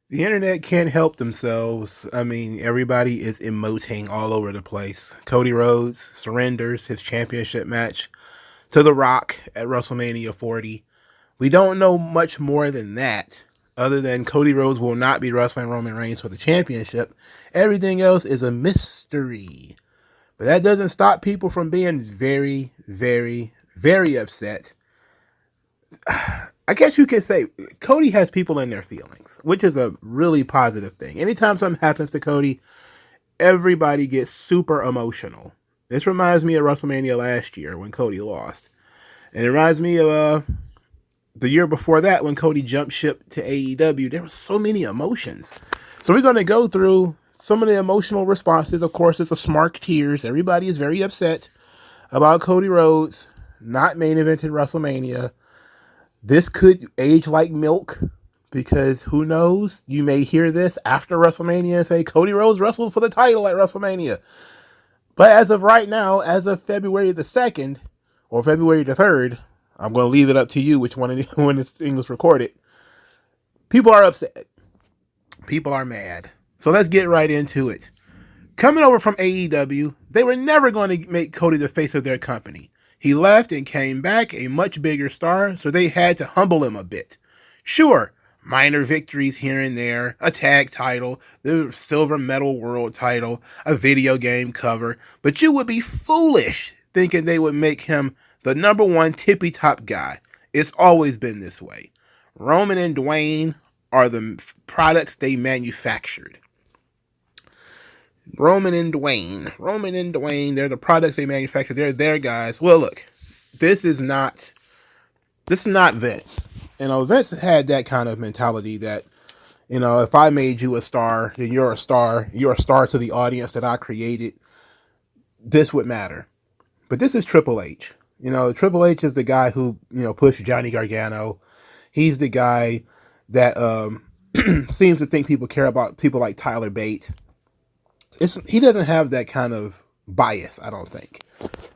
The internet can't help themselves. I mean, everybody is emoting all over the place. Cody Rhodes surrenders his championship match to The Rock at WrestleMania 40. We don't know much more than that, other than Cody Rhodes will not be wrestling Roman Reigns for the championship. Everything else is a mystery. But that doesn't stop people from being very, very, very upset. I guess you could say Cody has people in their feelings, which is a really positive thing. Anytime something happens to Cody, everybody gets super emotional. This reminds me of WrestleMania last year when Cody lost. And it reminds me of the year before that when Cody jumped ship to AEW. There were so many emotions. So we're going to go through some of the emotional responses. Of course, it's a SMARK tears. Everybody is very upset about Cody Rhodes not main eventing WrestleMania. This could age like milk because who knows? You may hear this after WrestleMania and say Cody Rhodes wrestled for the title at WrestleMania. But as of right now, as of February the 2nd or February the 3rd, I'm going to leave it up to you which one when this thing was recorded. People are upset. People are mad. So let's get right into it. Coming over from AEW, they were never going to make Cody the face of their company. He left and came back a much bigger star, so they had to humble him a bit. Sure, minor victories here and there, a tag title, the silver medal world title, a video game cover, but you would be foolish thinking they would make him the number one tippy top guy. It's always been this way. Roman and Dwayne are the products they manufactured. Roman and Dwayne, they're the products they manufacture. They're their guys. Well, look, this is not Vince. You know, Vince had that kind of mentality that, you know, if I made you a star, then you're a star. You're a star to the audience that I created. This would matter. But this is Triple H. You know, Triple H is the guy who, you know, pushed Johnny Gargano. He's the guy that seems to think people care about people like Tyler Bate. He doesn't have that kind of bias, I don't think.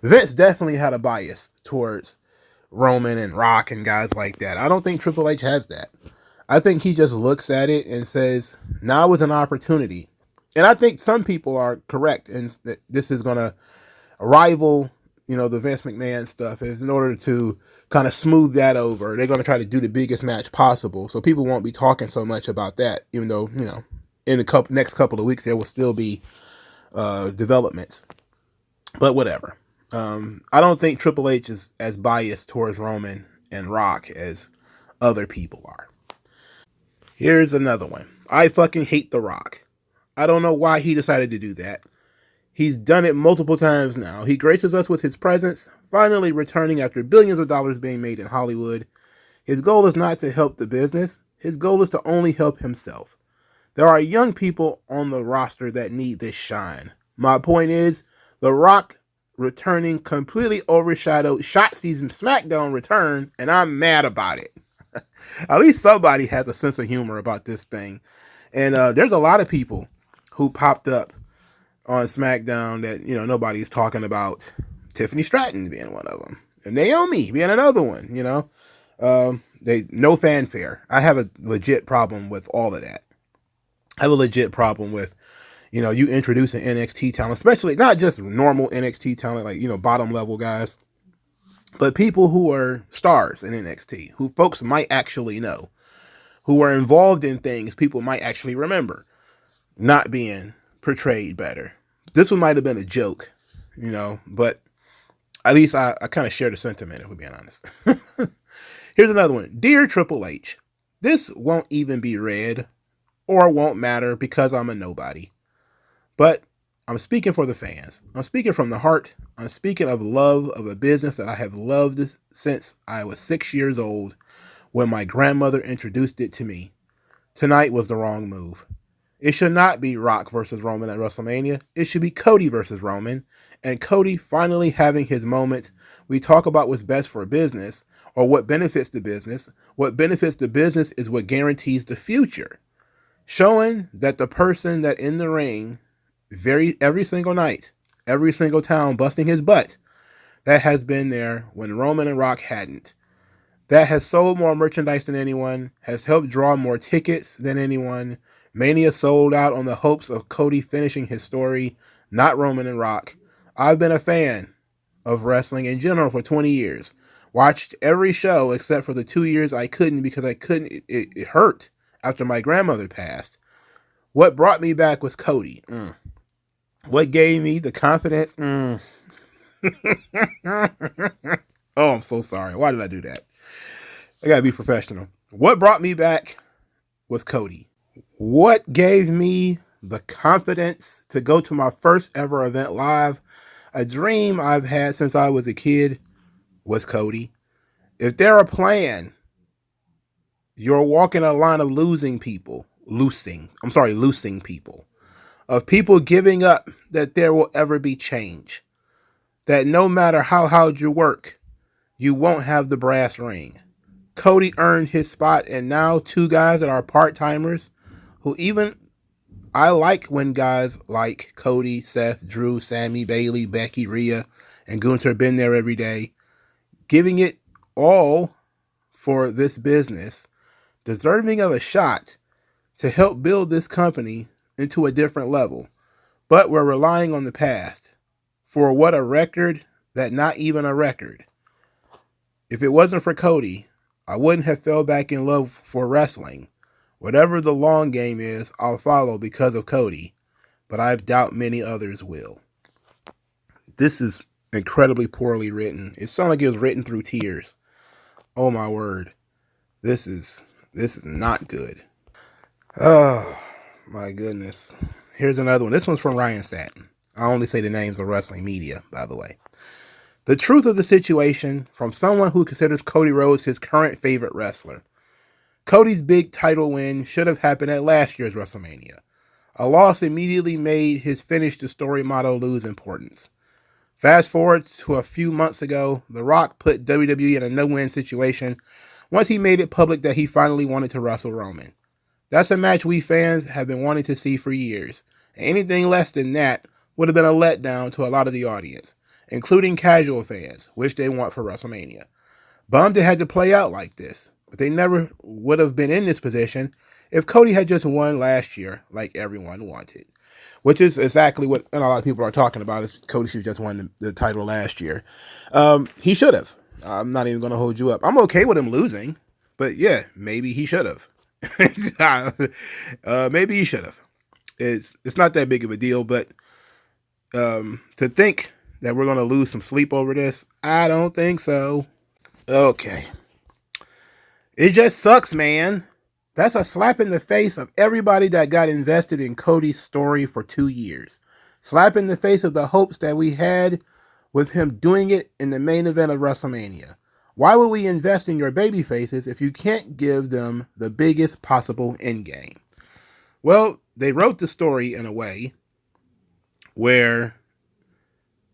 Vince definitely had a bias towards Roman and Rock and guys like that. I don't think Triple H has that. I think he just looks at it and says, now is an opportunity. And I think some people are correct and this is going to rival, you know, the Vince McMahon stuff is in order to kind of smooth that over. They're going to try to do the biggest match possible. So people won't be talking so much about that, even though, you know, in the next couple of weeks, there will still be developments. But whatever. I don't think Triple H is as biased towards Roman and Rock as other people are. Here's another one. I fucking hate The Rock. I don't know why he decided to do that. He's done it multiple times now. He graces us with his presence, finally returning after billions of dollars being made in Hollywood. His goal is not to help the business. His goal is to only help himself. There are young people on the roster that need this shine. My point is, The Rock returning completely overshadowed Shotzi's SmackDown return, and I'm mad about it. At least somebody has a sense of humor about this thing. And there's a lot of people who popped up on SmackDown that, you know, nobody's talking about. Tiffany Stratton being one of them. And Naomi being another one, you know. They no fanfare. I have a legit problem with all of that. I have a legit problem with, you know, you introducing NXT talent, especially not just normal NXT talent, like, you know, bottom level guys, but people who are stars in NXT, who folks might actually know, who are involved in things people might actually remember, not being portrayed better. This one might have been a joke, you know, but at least I kind of share the sentiment, if we're being honest. Here's another one. Dear Triple H, this won't even be read or won't matter because I'm a nobody. But I'm speaking for the fans. I'm speaking from the heart. I'm speaking of love of a business that I have loved since I was 6 years old when my grandmother introduced it to me. Tonight was the wrong move. It should not be Rock versus Roman at WrestleMania. It should be Cody versus Roman. And Cody finally having his moment. We talk about what's best for business or what benefits the business. What benefits the business is what guarantees the future. Showing that the person that in the ring every single night, every single town busting his butt, that has been there when Roman and Rock hadn't. that has sold more merchandise than anyone, has helped draw more tickets than anyone. Mania sold out on the hopes of Cody finishing his story, not Roman and Rock. I've been a fan of wrestling in general for 20 years. Watched every show except for the 2 years I couldn't because I couldn't. It hurt after my grandmother passed. What brought me back was Cody. What gave me the confidence? Oh, I'm so sorry. Why did I do that? I gotta be professional. What brought me back was Cody. What gave me the confidence to go to my first ever event live, a dream I've had since I was a kid, was Cody. If they're a plan, you're walking a line of losing people, of people giving up that there will ever be change, that no matter how hard you work, you won't have the brass ring. Cody earned his spot, and now two guys that are part-timers, who even I like when guys like Cody, Seth, Drew, Sammy, Bailey, Becky, Rhea, and Gunther been there every day, giving it all for this business, deserving of a shot to help build this company into a different level. But we're relying on the past. For what a record, that not even a record. If it wasn't for Cody, I wouldn't have fell back in love for wrestling. Whatever the long game is, I'll follow because of Cody, but I doubt many others will. This is incredibly poorly written. It sounds like it was written through tears. Oh my word. This is not good. Oh my goodness. Here's another one. This one's from Ryan Satin. I only say the names of wrestling media, by the way. The truth of the situation from someone who considers Cody Rhodes his current favorite wrestler. Cody's big title win should have happened at last year's WrestleMania. A loss immediately made his finish the story motto lose importance. Fast forward to a few months ago, The Rock put WWE in a no-win situation once he made it public that he finally wanted to wrestle Roman. That's a match we fans have been wanting to see for years. Anything less than that would have been a letdown to a lot of the audience, including casual fans, which they want for WrestleMania. Bummed it had to play out like this, but they never would have been in this position if Cody had just won last year like everyone wanted. Which is exactly what a lot of people are talking about, is Cody should have just won the title last year. He should have. I'm not even going to hold you up. I'm okay with him losing, but yeah, maybe he should have. Maybe he should have. It's not that big of a deal, but to think that we're going to lose some sleep over this, I don't think so. Okay. It just sucks, man. That's a slap in the face of everybody that got invested in Cody's story for 2 years. Slap in the face of the hopes that we had with him doing it in the main event of WrestleMania. Why would we invest in your baby faces if you can't give them the biggest possible end game? Well, they wrote the story in a way where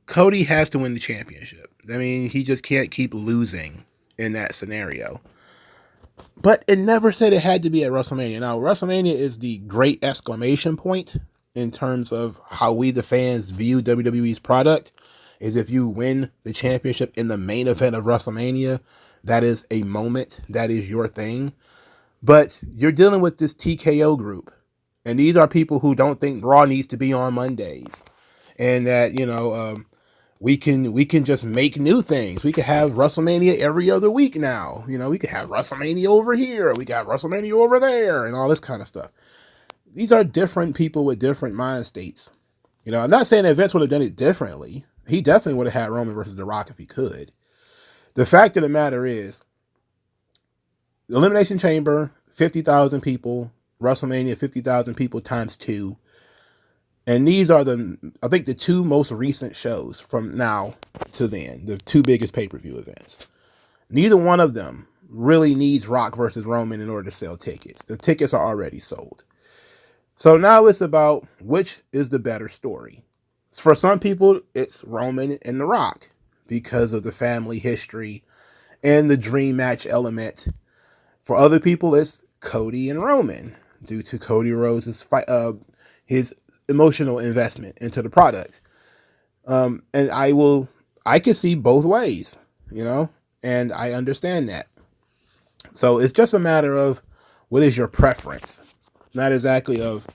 Cody has to win the championship. I mean, he just can't keep losing in that scenario. But it never said it had to be at WrestleMania. Now, WrestleMania is the great exclamation point in terms of how we, the fans, view WWE's product, is if you win the championship in the main event of WrestleMania, that is a moment, that is your thing. But you're dealing with this TKO group, and these are people who don't think Raw needs to be on Mondays, and that, we can just make new things. We could have WrestleMania every other week now. We could have WrestleMania over here. We got WrestleMania over there and all this kind of stuff. These are different people with different mind states. I'm not saying Vince would have done it differently. He definitely would have had Roman versus The Rock if he could. The fact of the matter is, the Elimination Chamber, 50,000 people, WrestleMania, 50,000 people times 2. And these are I think the two most recent shows from now to then, the two biggest pay-per-view events. Neither one of them really needs Rock versus Roman in order to sell tickets. The tickets are already sold. So now it's about which is the better story. For some people, it's Roman and The Rock because of the family history and the dream match element. For other people, it's Cody and Roman due to Cody Rhodes' his emotional investment into the product. And I can see both ways, and I understand that. So it's just a matter of what is your preference, not exactly of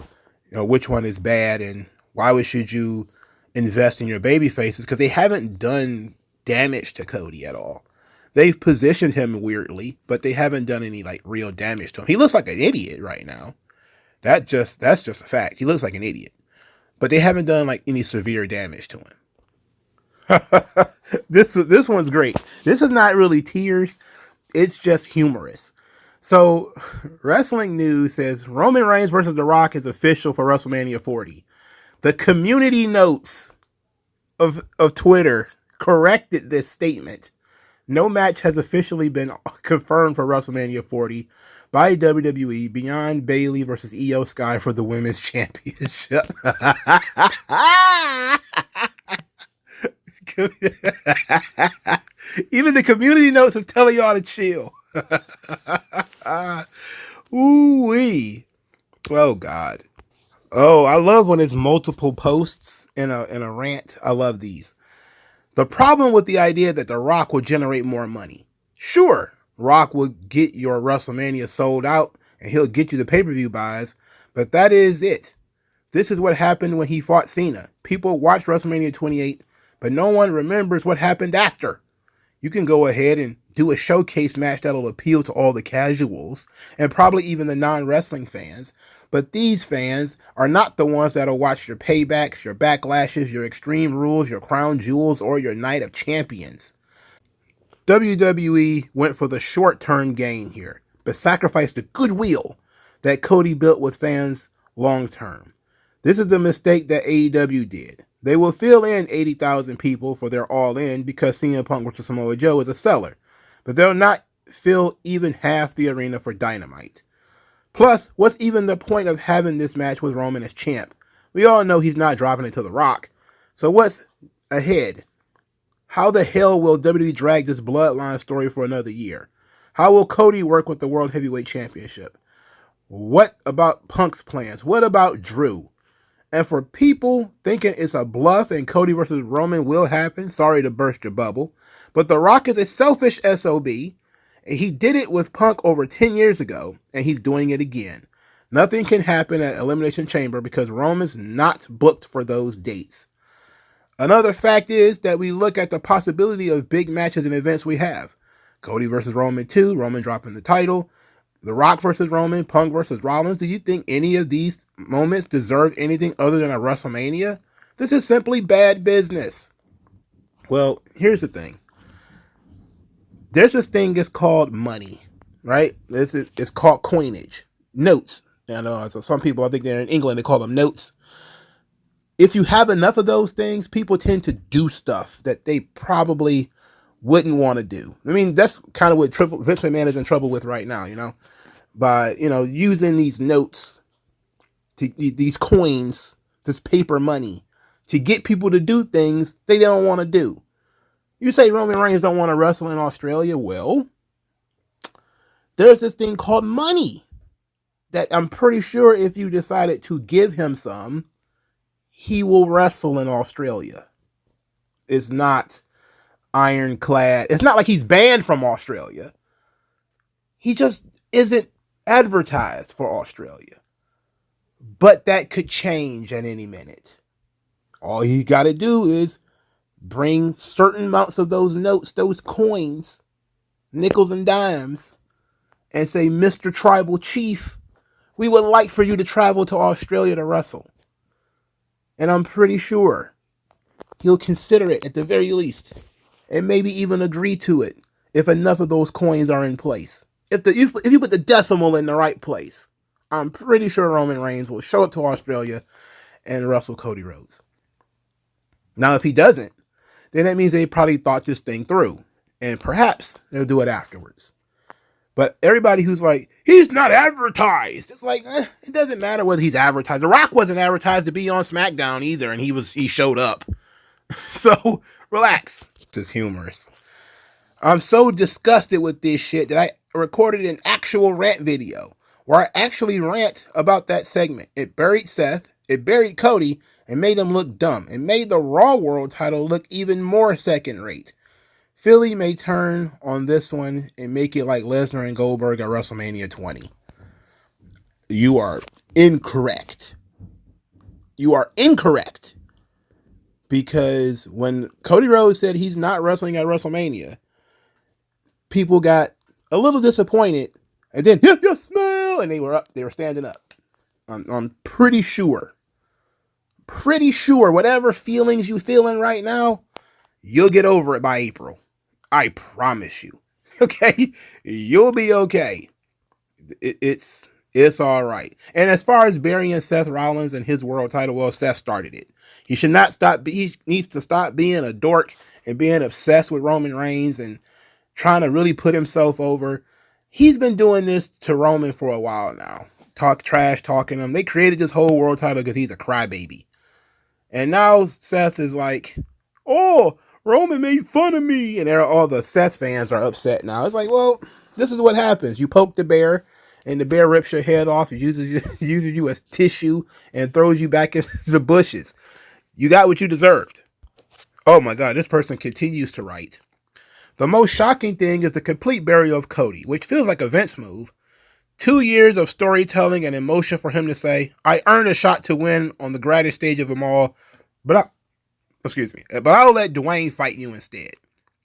which one is bad and why should you invest in your baby faces, because they haven't done damage to Cody at all. They've positioned him weirdly, but they haven't done any like real damage to him. He looks like an idiot right now. That's just a fact. He looks like an idiot. But they haven't done like any severe damage to him. This one's great. This is not really tears. It's just humorous. So, Wrestling News says Roman Reigns versus The Rock is official for WrestleMania 40. The community notes of Twitter corrected this statement. No match has officially been confirmed for WrestleMania 40 by WWE beyond Bayley versus Io Sky for the Women's Championship. Even the community notes is telling y'all to chill. Ooh-wee. Oh, God. Oh, I love when it's multiple posts in a rant. I love these. The problem with the idea that The Rock will generate more money. Sure, Rock will get your WrestleMania sold out and he'll get you the pay-per-view buys, but that is it. This is what happened when he fought Cena. People watched WrestleMania 28, but no one remembers what happened after. You can go ahead and do a showcase match that'll appeal to all the casuals and probably even the non-wrestling fans. But these fans are not the ones that'll watch your paybacks, your backlashes, your Extreme Rules, your Crown Jewels, or your Night of Champions. WWE went for the short-term gain here, but sacrificed the goodwill that Cody built with fans long-term. This is the mistake that AEW did. They will fill in 80,000 people for their all-in because CM Punk vs. Samoa Joe is a seller, but they'll not fill even half the arena for Dynamite. Plus, what's even the point of having this match with Roman as champ? We all know he's not dropping it to The Rock. So what's ahead? How the hell will WWE drag this bloodline story for another year? How will Cody work with the World Heavyweight Championship? What about Punk's plans? What about Drew? And for people thinking it's a bluff and Cody versus Roman will happen, sorry to burst your bubble, but The Rock is a selfish SOB. He did it with Punk over 10 years ago, and he's doing it again. Nothing can happen at Elimination Chamber because Roman's not booked for those dates. Another fact is that we look at the possibility of big matches and events we have. Cody versus Roman 2, Roman dropping the title. The Rock versus Roman, Punk versus Rollins. Do you think any of these moments deserve anything other than a WrestleMania? This is simply bad business. Well, here's the thing. There's this thing that's called money, right? It's called coinage. Notes. I know some people, I think they're in England, they call them notes. If you have enough of those things, people tend to do stuff that they probably wouldn't want to do. I mean, that's kind of what Vince McMahon is in trouble with right now, by, using these notes, these coins, this paper money, to get people to do things they don't want to do. You say Roman Reigns don't want to wrestle in Australia? Well, there's this thing called money that I'm pretty sure if you decided to give him some, he will wrestle in Australia. It's not ironclad. It's not like he's banned from Australia. He just isn't advertised for Australia. But that could change at any minute. All he got to do is bring certain amounts of those notes, those coins, nickels and dimes, and say, Mr. Tribal Chief, we would like for you to travel to Australia to wrestle. And I'm pretty sure he'll consider it at the very least, and maybe even agree to it if enough of those coins are in place. If you put the decimal in the right place, I'm pretty sure Roman Reigns will show up to Australia and wrestle Cody Rhodes. Now, if he doesn't, then that means they probably thought this thing through, and perhaps they'll do it afterwards. But everybody who's like, he's not advertised, it's like, it doesn't matter whether he's advertised. The Rock wasn't advertised to be on SmackDown either, and he showed up. So relax. This is humorous. I'm so disgusted with this shit that I recorded an actual rant video where I actually rant about that segment. It buried Seth, it buried Cody, and made him look dumb. It made the Raw World title look even more second rate. Philly may turn on this one and make it like Lesnar and Goldberg at WrestleMania 20. You are incorrect. You are incorrect. Because when Cody Rhodes said he's not wrestling at WrestleMania, people got a little disappointed. And then, you smell, and they were standing up. I'm pretty sure, whatever feelings you feeling right now, you'll get over it by April. I promise you. Okay? You'll be okay. It's all right. And as far as burying Seth Rollins and his world title, well, Seth started it. He should not stop. He needs to stop being a dork and being obsessed with Roman Reigns and trying to really put himself over. He's been doing this to Roman for a while now. Talking him. They created this whole world title because he's a crybaby. And now Seth is like, oh, Roman made fun of me. And all the Seth fans are upset now. It's like, well, this is what happens. You poke the bear, and the bear rips your head off, uses you as tissue, and throws you back into the bushes. You got what you deserved. Oh my God, this person continues to write. The most shocking thing is the complete burial of Cody, which feels like a Vince move. 2 years of storytelling and emotion for him to say, I earned a shot to win on the grandest stage of them all, but I'll let Dwayne fight you instead.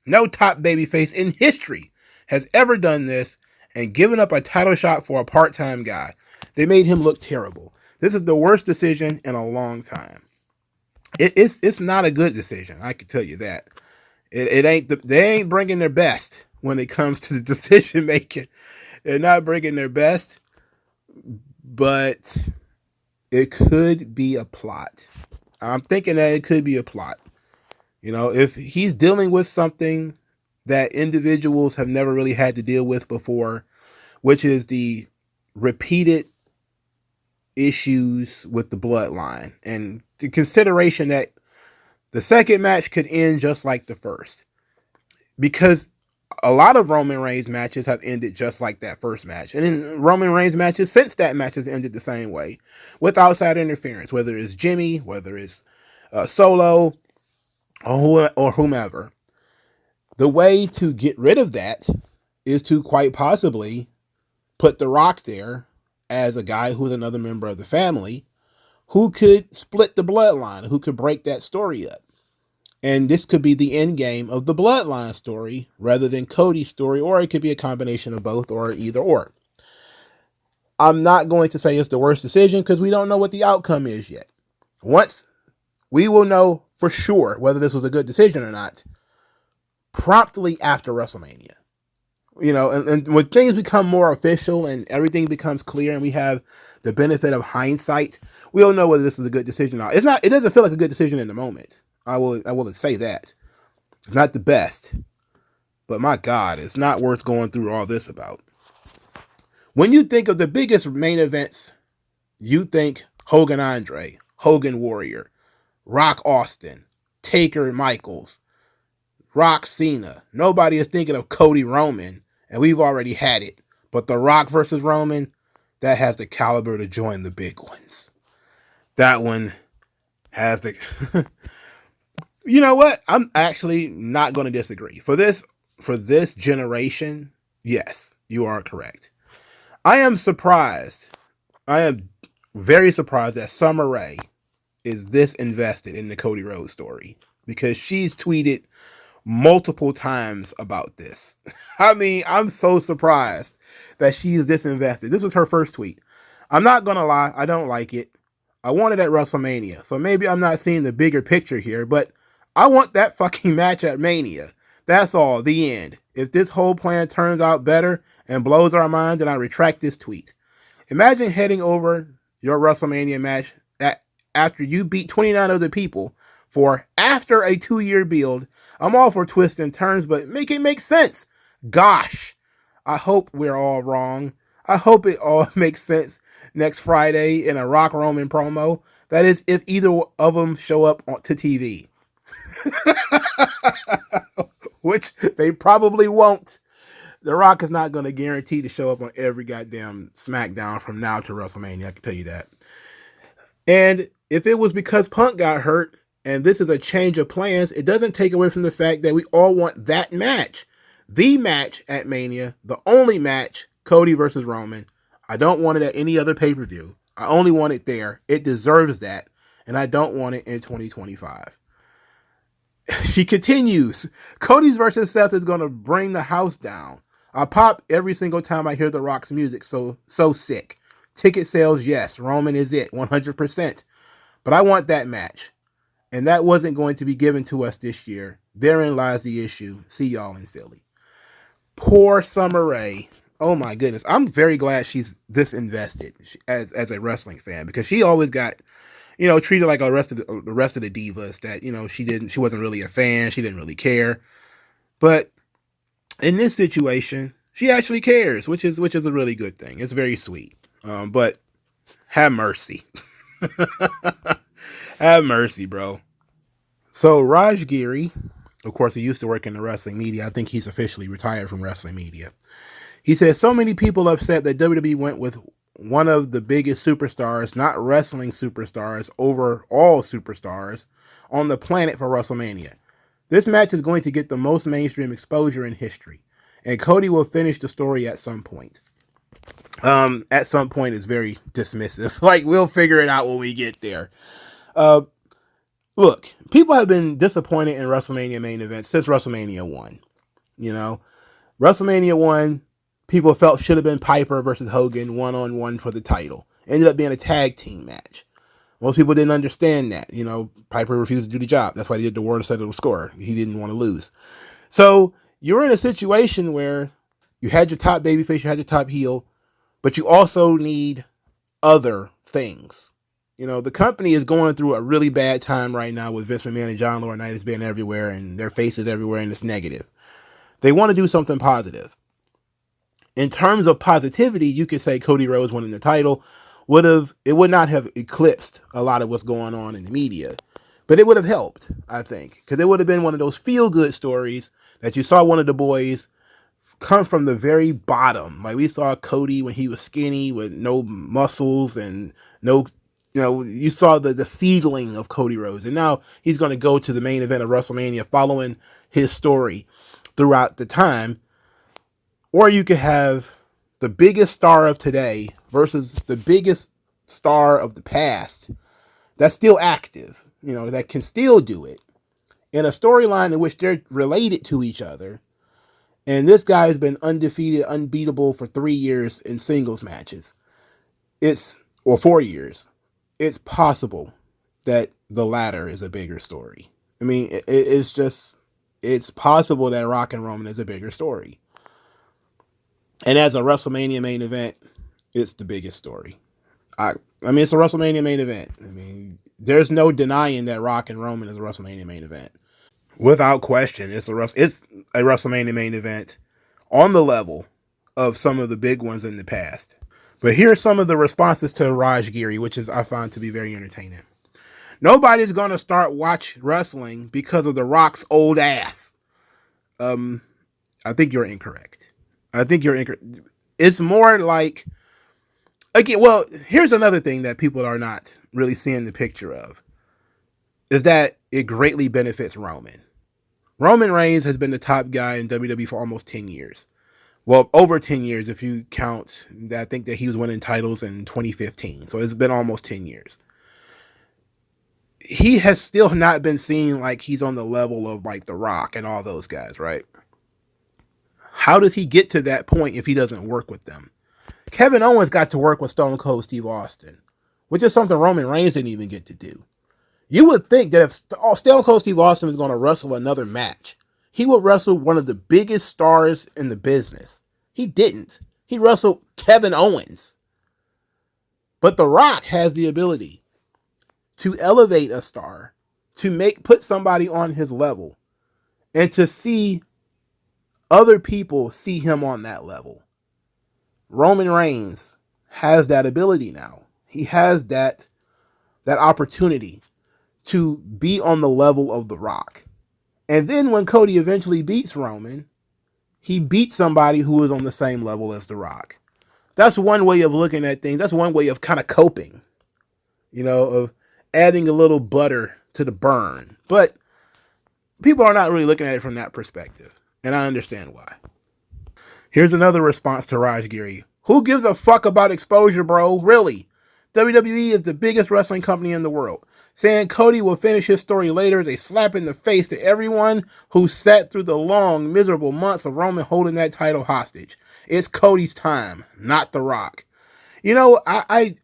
No top babyface in history has ever done this and given up a title shot for a part-time guy. They made him look terrible. This is the worst decision in a long time. It's not a good decision. I can tell you that. They ain't bringing their best when it comes to the decision making. They're not bringing their best, but it could be a plot. I'm thinking that it could be a plot. You know, if he's dealing with something that individuals have never really had to deal with before, which is the repeated issues with the bloodline, and the consideration that the second match could end just like the first, because a lot of Roman Reigns matches have ended just like that first match, and in Roman Reigns matches since that match has ended the same way, with outside interference, whether it's Jimmy, whether it's Solo, or whomever. The way to get rid of that is to quite possibly put The Rock there as a guy who's another member of the family who could split the bloodline, who could break that story up. And this could be the end game of the bloodline story rather than Cody's story, or it could be a combination of both, or either or. I'm not going to say it's the worst decision because we don't know what the outcome is yet. Once we will know for sure whether this was a good decision or not, promptly after WrestleMania. You know, and when things become more official and everything becomes clear and we have the benefit of hindsight, we'll know whether this is a good decision or not. It doesn't feel like a good decision in the moment. I will say that. It's not the best. But my God, it's not worth going through all this about. When you think of the biggest main events, you think Hogan Andre, Hogan Warrior, Rock Austin, Taker Michaels, Rock Cena. Nobody is thinking of Cody Roman, and we've already had it. But The Rock versus Roman, that has the caliber to join the big ones. That one has the... You know what? I'm actually not going to disagree. For this generation, yes, you are correct. I am surprised. I am very surprised that Summer Rae is this invested in the Cody Rhodes story, because she's tweeted multiple times about this. I mean, I'm so surprised that she is this invested. This was her first tweet. I'm not going to lie. I don't like it. I want it at WrestleMania. So maybe I'm not seeing the bigger picture here, but I want that fucking match at Mania. That's all. The end. If this whole plan turns out better and blows our mind, then I retract this tweet. Imagine heading over your WrestleMania match after you beat 29 other people after a 2-year build. I'm all for twists and turns, but make it make sense. Gosh, I hope we're all wrong. I hope it all makes sense next Friday in a Rock Roman promo. That is, if either of them show up to TV. Which they probably won't. The Rock is not going to guarantee to show up on every goddamn SmackDown from now to WrestleMania. I can tell you that. And if it was because Punk got hurt and this is a change of plans, it doesn't take away from the fact that we all want that match. The match at Mania, the only match, Cody versus Roman. I don't want it at any other pay-per-view. I only want it there. It deserves that, and I don't want it in 2025. She continues, Cody's versus Seth is going to bring the house down. I pop every single time I hear The Rock's music, so sick. Ticket sales, yes. Roman is it, 100%. But I want that match. And that wasn't going to be given to us this year. Therein lies the issue. See y'all in Philly. Poor Summer Rae. Oh my goodness. I'm very glad she's this invested as a wrestling fan, because she always got, treated like the rest of the divas that, she wasn't really a fan. She didn't really care. But in this situation, she actually cares, which is a really good thing. It's very sweet. But have mercy. Have mercy, bro. So Raj Giri, of course, he used to work in the wrestling media. I think he's officially retired from wrestling media. He says, so many people upset that WWE went with one of the biggest superstars, not wrestling superstars, over all superstars on the planet for WrestleMania. This match is going to get the most mainstream exposure in history, and Cody will finish the story at some point. At some point is very dismissive. Like, we'll figure it out when we get there. Look, people have been disappointed in WrestleMania main events since WrestleMania 1. WrestleMania 1, people felt should have been Piper versus Hogan one-on-one for the title. Ended up being a tag team match. Most people didn't understand that. Piper refused to do the job. That's why he did the word instead of the score. He didn't want to lose. So you're in a situation where you had your top babyface, you had your top heel, but you also need other things. The company is going through a really bad time right now with Vince McMahon and John Laurinaitis being everywhere and their faces everywhere, and it's negative. They want to do something positive. In terms of positivity, you could say Cody Rhodes winning the title it would not have eclipsed a lot of what's going on in the media, but it would have helped, I think, because it would have been one of those feel-good stories that you saw one of the boys come from the very bottom. Like, we saw Cody when he was skinny with no muscles and no, you saw the seedling of Cody Rhodes, and now he's going to go to the main event of WrestleMania following his story throughout the time. Or you could have the biggest star of today versus the biggest star of the past that's still active, that can still do it in a storyline in which they're related to each other. And this guy has been undefeated, unbeatable for 3 years in singles matches. Or 4 years. It's possible that the latter is a bigger story. I mean, it's possible that Rock and Roman is a bigger story. And as a WrestleMania main event, it's the biggest story. I mean, it's a WrestleMania main event. I mean, there's no denying that Rock and Roman is a WrestleMania main event. Without question, it's a WrestleMania main event on the level of some of the big ones in the past. But here are some of the responses to Raj Giri, which I find to be very entertaining. Nobody's going to start watch wrestling because of The Rock's old ass. I think you're incorrect. It's more like, again, well, here's another thing that people are not really seeing the picture of, is that it greatly benefits Roman. Roman Reigns has been the top guy in WWE for almost 10 years. Well, over 10 years if you count that. I think that he was winning titles in 2015. So it's been almost 10 years. He has still not been seen like he's on the level of like The Rock and all those guys, right? How does he get to that point if he doesn't work with them? Kevin Owens got to work with Stone Cold Steve Austin, which is something Roman Reigns didn't even get to do. You would think that if Stone Cold Steve Austin was going to wrestle another match, he would wrestle one of the biggest stars in the business. He didn't. He wrestled Kevin Owens. But The Rock has the ability to elevate a star, to put somebody on his level, and to see other people see him on that level. Roman Reigns has that ability now. He has that opportunity to be on the level of The Rock. And then when Cody eventually beats Roman, he beats somebody who is on the same level as The Rock. That's one way of looking at things. That's one way of kind of coping, of adding a little butter to the burn. But people are not really looking at it from that perspective. And I understand why. Here's another response to Raj Giri. Who gives a fuck about exposure, bro? Really? WWE is the biggest wrestling company in the world. Saying Cody will finish his story later is a slap in the face to everyone who sat through the long, miserable months of Roman holding that title hostage. It's Cody's time, not The Rock. You know, I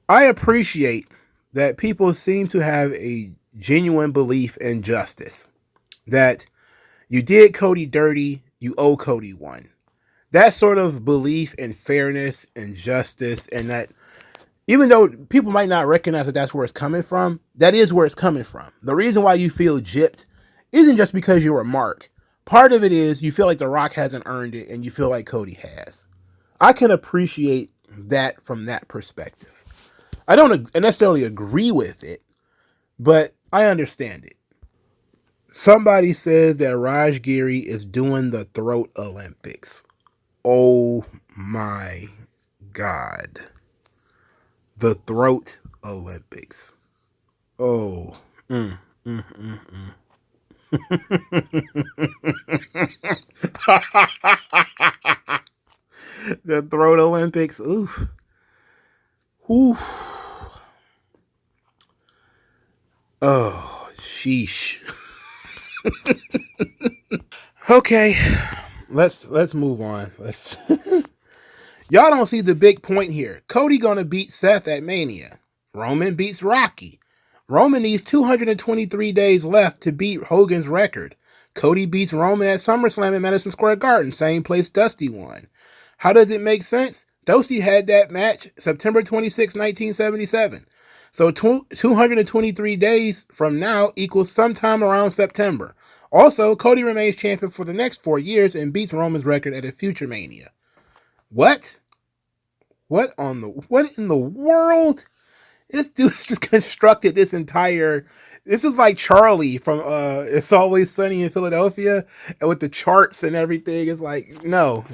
appreciate that people seem to have a genuine belief in justice. That you did Cody dirty, you owe Cody one. That sort of belief in fairness and justice, and that even though people might not recognize that that's where it's coming from, that is where it's coming from. The reason why you feel gypped isn't just because you're a mark. Part of it is you feel like The Rock hasn't earned it, and you feel like Cody has. I can appreciate that from that perspective. I don't necessarily agree with it, but I understand it. Somebody says that Raj Giri is doing the Throat Olympics. Oh my God. The Throat Olympics. Oh. The Throat Olympics. Oof. Oof. Oh, sheesh. Okay. Let's move on. Y'all don't see the big point here. Cody gonna beat Seth at Mania. Roman beats Rocky. Roman needs 223 days left to beat Hogan's record. Cody beats Roman at SummerSlam in Madison Square Garden, same place Dusty won. How does it make sense? Dusty had that match September 26, 1977. So 223 days from now equals sometime around September. Also, Cody remains champion for the next 4 years and beats Roman's record at a future Mania. What? What in the world? This dude's just constructed this entire. This is like Charlie from It's Always Sunny in Philadelphia, and with the charts and everything. It's like, no,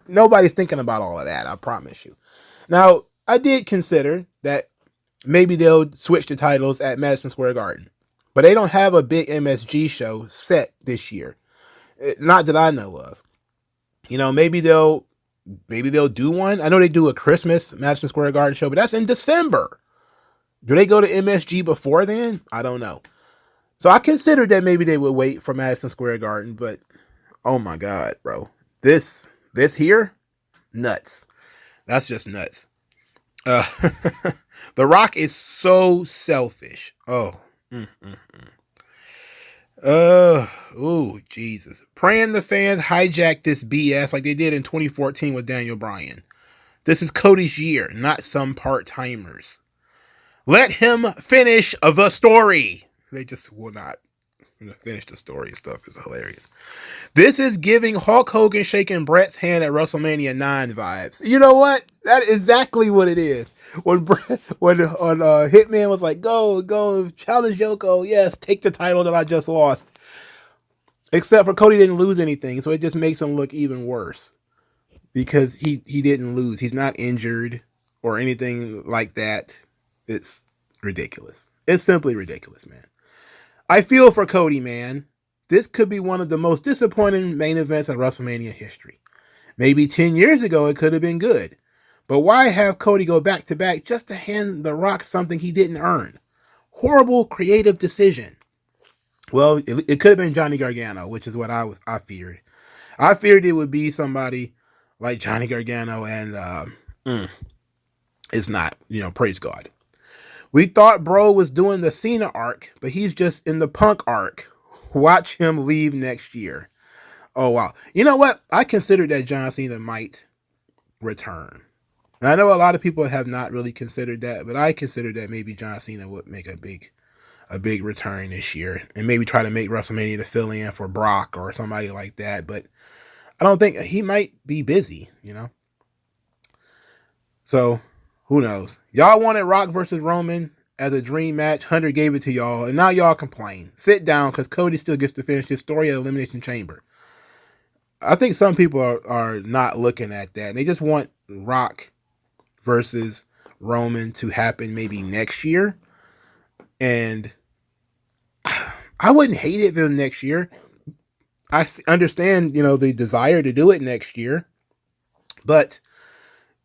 nobody's thinking about all of that. I promise you. Now, I did consider that maybe they'll switch the titles at Madison Square Garden, but they don't have a big MSG show set this year. Not that I know of. You know, maybe they'll do one. I know they do a Christmas Madison Square Garden show, but that's in December. Do they go to MSG before then? I don't know. So I considered that maybe they would wait for Madison Square Garden, but oh my God, bro. This here? Nuts. That's just nuts. The Rock is so selfish. Oh. Oh, Jesus. Praying the fans hijack this BS like they did in 2014 with Daniel Bryan. This is Cody's year, not some part-timers. Let him finish the story. They just will not finish the story. Stuff is hilarious. This is giving Hulk Hogan shaking Bret's hand at WrestleMania 9 vibes. You know what? That is exactly what it is. When Hitman was like, go, challenge Yoko. Yes, take the title that I just lost. Except for Cody didn't lose anything, so it just makes him look even worse. Because he didn't lose. He's not injured or anything like that. It's ridiculous. It's simply ridiculous, man. I feel for Cody, man. This could be one of the most disappointing main events in WrestleMania history. Maybe 10 years ago it could have been good. But why have Cody go back-to-back just to hand The Rock something he didn't earn? Horrible creative decision. Well, it could have been Johnny Gargano, which is what I feared. I feared it would be somebody like Johnny Gargano, and it's not. Praise God. We thought Bro was doing the Cena arc, but he's just in the Punk arc. Watch him leave next year. Oh, wow. You know what? I considered that John Cena might return. And I know a lot of people have not really considered that, but I considered that maybe John Cena would make a big return this year and maybe try to make WrestleMania to fill in for Brock or somebody like that. But I don't think he might be busy, So who knows? Y'all wanted Rock versus Roman as a dream match. Hunter gave it to y'all, and now y'all complain. Sit down, because Cody still gets to finish his story at Elimination Chamber. I think some people are not looking at that. They just want Rock versus Roman to happen maybe next year. And I wouldn't hate it for them next year. I understand, the desire to do it next year, but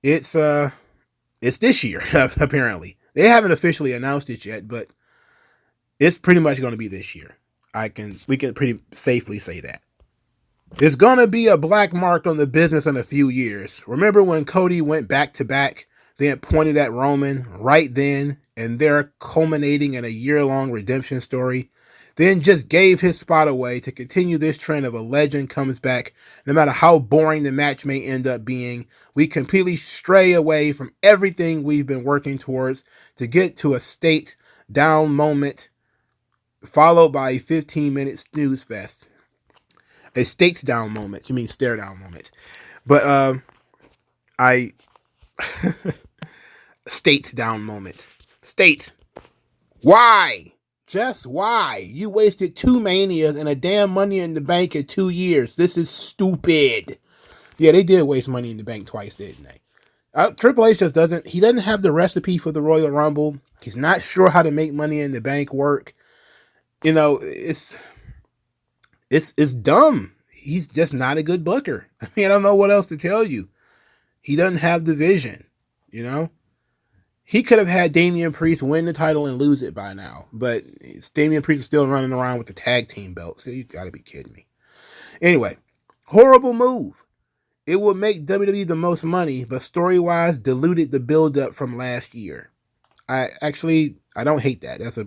it's this year apparently. They haven't officially announced it yet, but it's pretty much going to be this year. We can pretty safely say that. There's going to be a black mark on the business in a few years. Remember when Cody went back to back, then pointed at Roman right then, and they're culminating in a year-long redemption story? Then just gave his spot away to continue this trend of a legend comes back. No matter how boring the match may end up being, we completely stray away from everything we've been working towards to get to a state down moment, followed by a 15-minute snooze fest. A states down moment. You mean stare down moment. But I state down moment. State. Why? Just why? You wasted 2 Manias and a damn Money in the Bank in 2 years. This is stupid. Yeah, they did waste Money in the Bank twice, didn't they? Triple H just doesn't have the recipe for the Royal Rumble. He's not sure how to make Money in the Bank work. It's dumb. He's just not a good booker. I mean, I don't know what else to tell you. He doesn't have the vision, He could have had Damian Priest win the title and lose it by now, but Damian Priest is still running around with the tag team belt, so you gotta be kidding me. Anyway, horrible move. It will make WWE the most money, but story-wise diluted the build-up from last year. I don't hate that. That's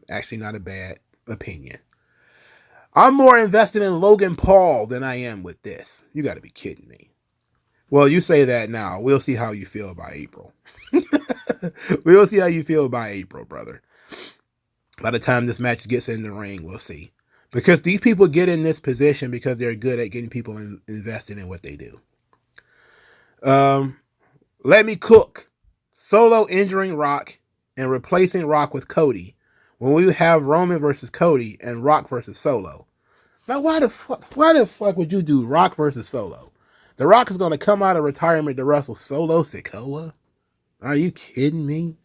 actually not a bad opinion. I'm more invested in Logan Paul than I am with this. You got to be kidding me. Well, you say that now. We'll see how you feel by April. We'll see how you feel by April, brother. By the time this match gets in the ring, we'll see. Because these people get in this position because they're good at getting people invested in what they do. Let me cook. Solo injuring Rock and replacing Rock with Cody, when we have Roman versus Cody and Rock versus Solo. Now, why the fuck would you do Rock versus Solo? The Rock is going to come out of retirement to wrestle Solo Sikoa? Are you kidding me?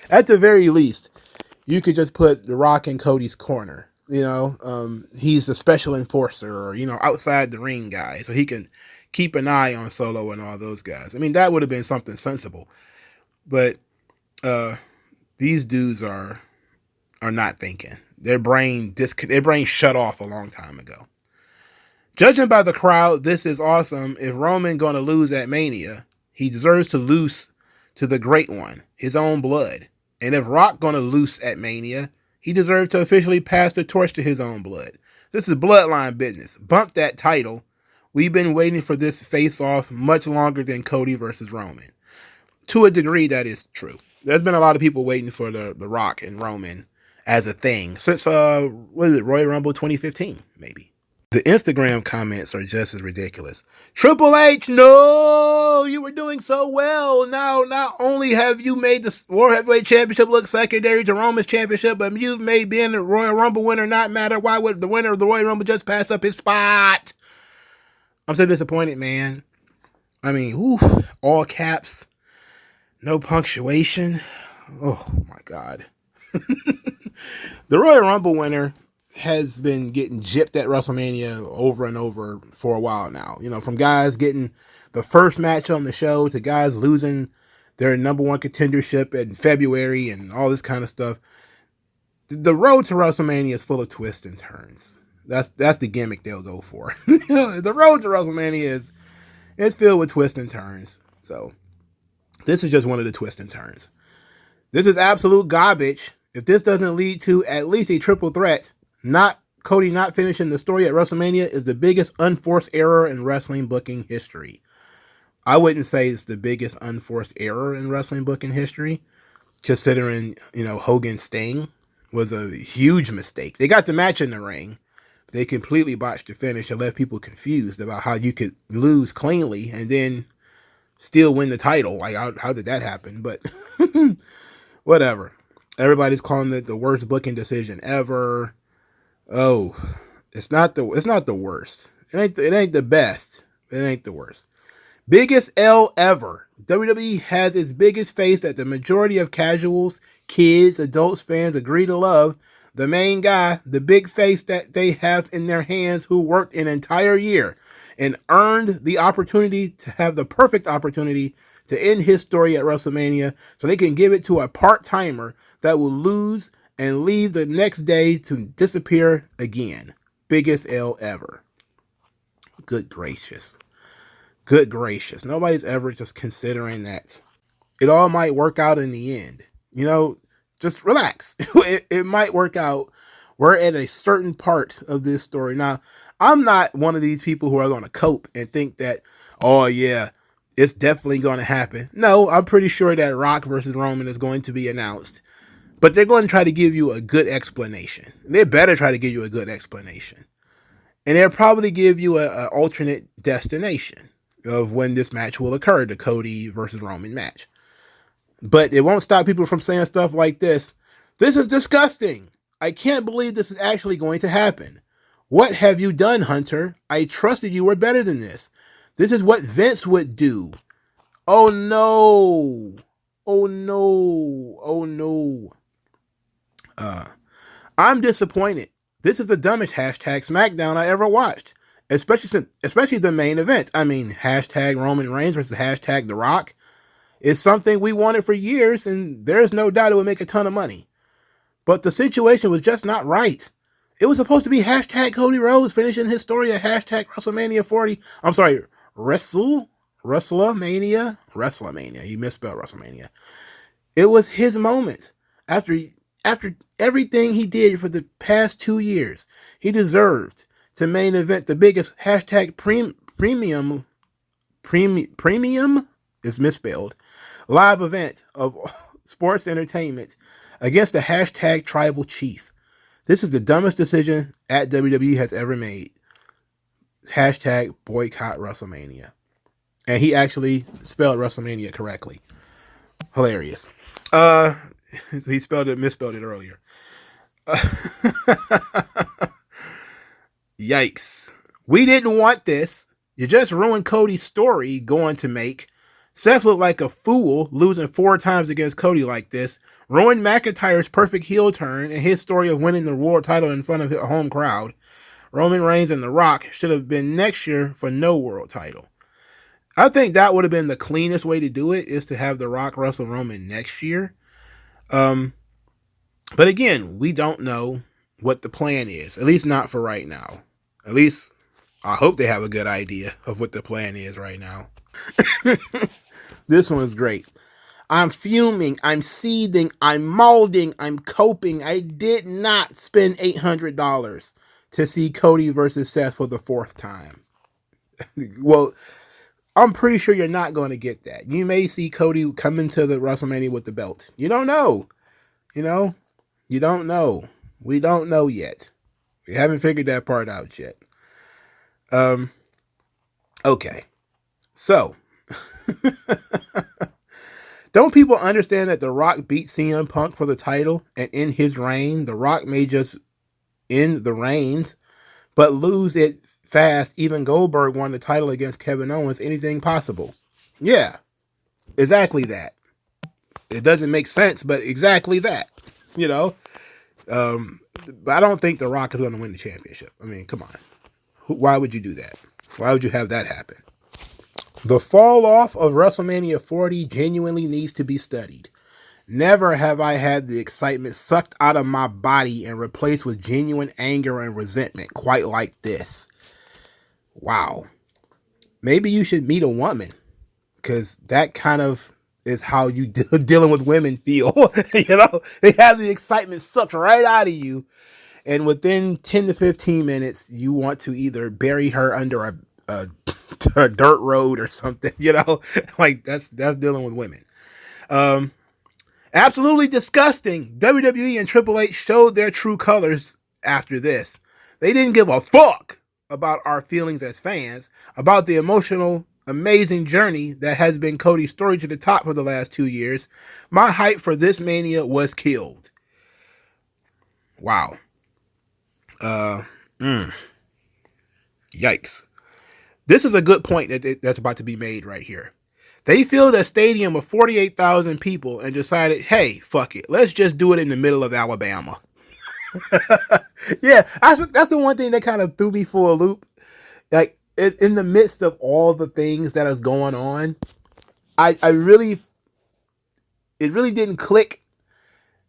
At the very least, you could just put The Rock in Cody's corner. He's the special enforcer or, outside the ring guy, so he can keep an eye on Solo and all those guys. I mean, that would have been something sensible. But these dudes are not thinking. Their brain shut off a long time ago. Judging by the crowd, this is awesome. If Roman going to lose at Mania, he deserves to lose to the Great One, his own blood. And if Rock going to lose at Mania, he deserves to officially pass the torch to his own blood. This is bloodline business. Bump that title. We've been waiting for this face-off much longer than Cody versus Roman. To a degree, that is true. There's been a lot of people waiting for the Rock and Roman as a thing since Royal Rumble 2015, maybe. The Instagram comments are just as ridiculous. Triple H, no, you were doing so well. Now, not only have you made the World Heavyweight Championship look secondary to Roman's championship, but you've made being the Royal Rumble winner not matter. Why would the winner of the Royal Rumble just pass up his spot? I'm so disappointed, man. I mean, all caps, no punctuation. Oh my God. The Royal Rumble winner has been getting gypped at WrestleMania over and over for a while now. From guys getting the first match on the show to guys losing their number one contendership in February and all this kind of stuff. The road to WrestleMania is full of twists and turns. That's the gimmick they'll go for. The road to WrestleMania is filled with twists and turns. So this is just one of the twists and turns. This is absolute garbage. If this doesn't lead to at least a triple threat, Cody not finishing the story at WrestleMania is the biggest unforced error in wrestling booking history. I wouldn't say it's the biggest unforced error in wrestling booking history, considering, Hogan Sting was a huge mistake. They got the match in the ring. They completely botched the finish and left people confused about how you could lose cleanly and then still win the title. Like, how did that happen? But whatever. Everybody's calling it the worst booking decision ever. Oh, it's not the worst. It ain't the best. It ain't the worst. Biggest L ever. WWE has its biggest face that the majority of casuals, kids, adults, fans agree to love. the main guy, the big face that they have in their hands, who worked an entire year and earned the opportunity to have the perfect opportunity to end his story at WrestleMania so they can give it to a part-timer that will lose and leave the next day to disappear again. Biggest L ever. Good gracious. Good gracious. Nobody's ever just considering that. It all might work out in the end. You know, just relax. It might work out. We're at a certain part of this story. Now, I'm not one of these people who are going to cope and think that, oh yeah, it's definitely going to happen. No, I'm pretty sure that Rock versus Roman is going to be announced. But they're going to try to give you a good explanation. They better try to give you a good explanation. And they'll probably give you an alternate destination of when this match will occur, the Cody versus Roman match. But it won't stop people from saying stuff like this. This is disgusting. I can't believe this is actually going to happen. What have you done, Hunter? I trusted you were better than this. This is what Vince would do. Oh no. Oh no. Oh no. I'm disappointed. This is the dumbest hashtag SmackDown I ever watched. Especially the main event. I mean, hashtag Roman Reigns versus hashtag The Rock. It's something we wanted for years, and there's no doubt it would make a ton of money. But the situation was just not right. It was supposed to be hashtag Cody Rhodes finishing his story at hashtag WrestleMania 40. I'm sorry, Wrestlemania. He misspelled WrestleMania. It was his moment. After everything he did for the past 2 years, he deserved to main event the biggest hashtag premium is misspelled live event of sports entertainment against the hashtag tribal chief. This is the dumbest decision at WWE has ever made. Hashtag boycott WrestleMania. And he actually spelled WrestleMania correctly. Hilarious. He misspelled it earlier. Yikes. We didn't want this. You just ruined Cody's story going to make. Seth looked like a fool losing 4 times against Cody like this. Ruined McIntyre's perfect heel turn and his story of winning the world title in front of a home crowd. Roman Reigns and The Rock should have been next year for no world title. I think that would have been the cleanest way to do it, is to have The Rock wrestle Roman next year. But again, we don't know what the plan is, at least not for right now. At least I hope they have a good idea of what the plan is right now. This one is great. I'm fuming, I'm seething, I'm molding, I'm coping. I did not spend $800 to see Cody versus Seth for the 4th time. Well, I'm pretty sure you're not going to get that. You may see Cody come into the WrestleMania with the belt. You don't know. You know? You don't know. We don't know yet. We haven't figured that part out yet. Okay. So, don't people understand that The Rock beat CM Punk for the title, and in his reign, The Rock may just end the reigns, but lose it fast? Even Goldberg won the title against Kevin Owens. Anything possible? Yeah, exactly that. It doesn't make sense, but exactly that. You know? But I don't think The Rock is going to win the championship. I mean, come on. Why would you do that? Why would you have that happen? The fall off of WrestleMania 40 genuinely needs to be studied. Never have I had the excitement sucked out of my body and replaced with genuine anger and resentment quite like this. Wow. Maybe you should meet a woman, because that kind of is how you dealing with women feel. You know, they have the excitement sucked right out of you, and within 10 to 15 minutes, you want to either bury her under a dirt road or something. You know, like that's dealing with women. Absolutely disgusting. WWE and Triple H showed their true colors after this. They didn't give a fuck about our feelings as fans, about the emotional, amazing journey that has been Cody's story to the top for the last 2 years. My hype for this Mania was killed. Wow. Yikes. This is a good point that's about to be made right here. They filled a stadium of 48,000 people and decided, hey, fuck it. Let's just do it in the middle of Alabama. Yeah, that's the one thing that kind of threw me for a loop. Like in the midst of all the things that is going on, I really, it really didn't click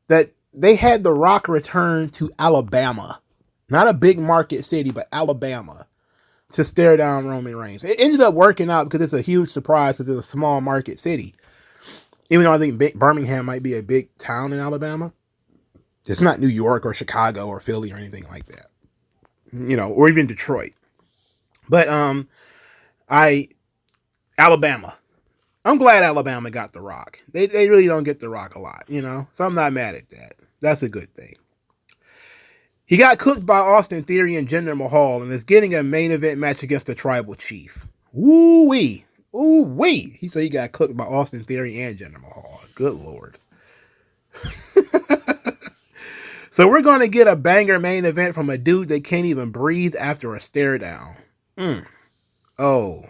that they had The Rock return to Alabama, not a big market city, but Alabama, to stare down Roman Reigns. It ended up working out because it's a huge surprise because it's a small market city. Even though I think Birmingham might be a big town in Alabama, it's not New York or Chicago or Philly or anything like that, or even Detroit. But I Alabama. I'm glad Alabama got The Rock. They really don't get The Rock a lot, so I'm not mad at that. That's a good thing. He got cooked by Austin Theory and Jinder Mahal and is getting a main event match against the Tribal Chief. Woo-wee. Ooh-wee. He said he got cooked by Austin Theory and Jinder Mahal. Good Lord. So we're going to get a banger main event from a dude that can't even breathe after a stare down. Oh,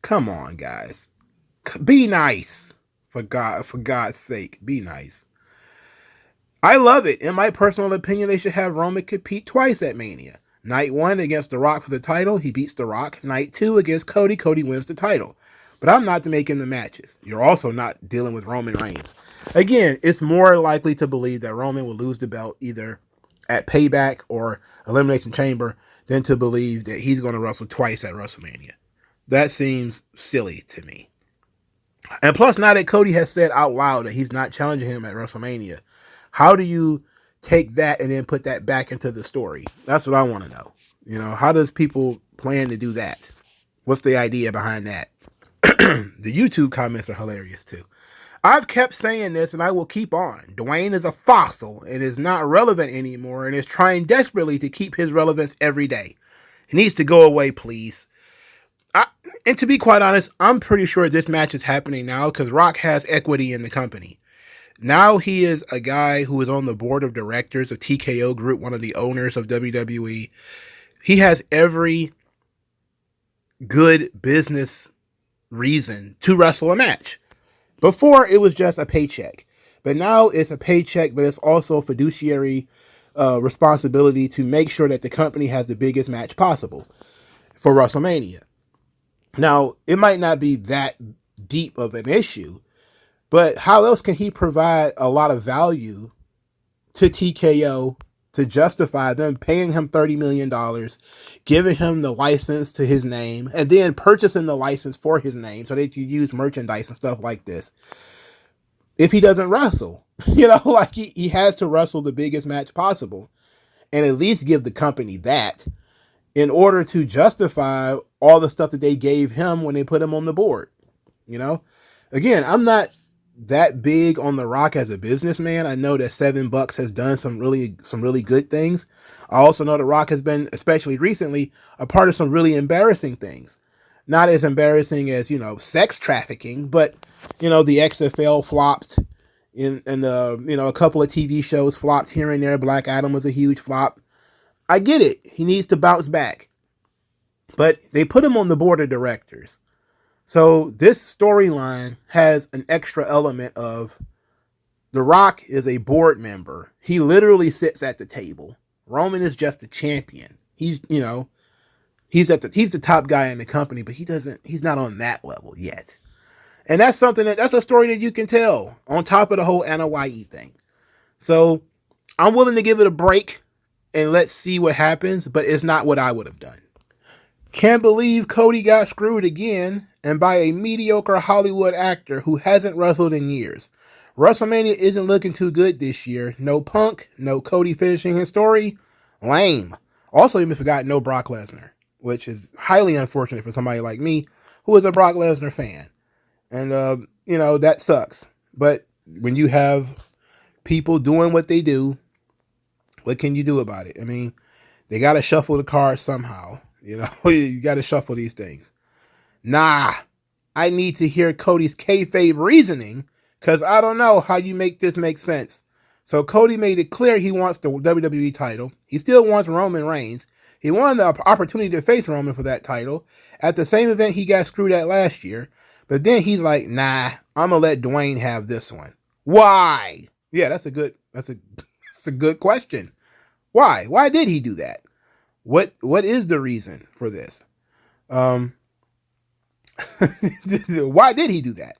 come on, guys. Be nice. For God's sake, be nice. I love it. In my personal opinion, they should have Roman compete twice at Mania. Night 1 against The Rock for the title, he beats The Rock. Night 2 against Cody, Cody wins the title. But I'm not making the matches. You're also not dealing with Roman Reigns. Again, it's more likely to believe that Roman will lose the belt either at Payback or Elimination Chamber than to believe that he's going to wrestle twice at WrestleMania. That seems silly to me. And plus, now that Cody has said out loud that he's not challenging him at WrestleMania, how do you take that and then put that back into the story? That's what I want to know. How does people plan to do that? What's the idea behind that? The YouTube comments are hilarious too. I've kept saying this and I will keep on. Dwayne is a fossil and is not relevant anymore and is trying desperately to keep his relevance every day. He needs to go away, please. And to be quite honest, I'm pretty sure this match is happening now because Rock has equity in the company. Now he is a guy who is on the board of directors of TKO Group, one of the owners of WWE. He has every good business reason to wrestle a match. Before, it was just a paycheck. But now it's a paycheck, but it's also fiduciary responsibility to make sure that the company has the biggest match possible for WrestleMania. Now, it might not be that deep of an issue, but how else can he provide a lot of value to TKO to justify them paying him $30 million, giving him the license to his name, and then purchasing the license for his name so they can use merchandise and stuff like this? If he doesn't wrestle, like he has to wrestle the biggest match possible and at least give the company that in order to justify all the stuff that they gave him when they put him on the board. Again, I'm not that big on The Rock as a businessman. I know that $7 has done some really good things. I also know The Rock has been, especially recently, a part of some really embarrassing things. Not as embarrassing as, sex trafficking, but, the XFL flopped and a couple of TV shows flopped here and there. Black Adam was a huge flop. I get it. He needs to bounce back. But they put him on the board of directors. So this storyline has an extra element of The Rock is a board member. He literally sits at the table. Roman is just a champion. He's the top guy in the company, but he's not on that level yet. And that's a story that you can tell on top of the whole Anoa'i thing. So I'm willing to give it a break and let's see what happens, but it's not what I would have done. Can't believe Cody got screwed again, and by a mediocre Hollywood actor who hasn't wrestled in years. WrestleMania isn't looking too good this year. No Punk, no Cody finishing his story. Lame. Also, even forgot no Brock Lesnar, which is highly unfortunate for somebody like me who is a Brock Lesnar fan. And, that sucks. But when you have people doing what they do, what can you do about it? I mean, they got to shuffle the cards somehow. You got to shuffle these things. Nah, I need to hear Cody's kayfabe reasoning because I don't know how you make this make sense. So Cody made it clear he wants the WWE title. He still wants Roman Reigns. He wanted the opportunity to face Roman for that title at the same event he got screwed at last year. But then he's like, nah, I'm going to let Dwayne have this one. Why? Yeah, that's a good question. Why? Why did he do that? What is the reason for this? Why did he do that?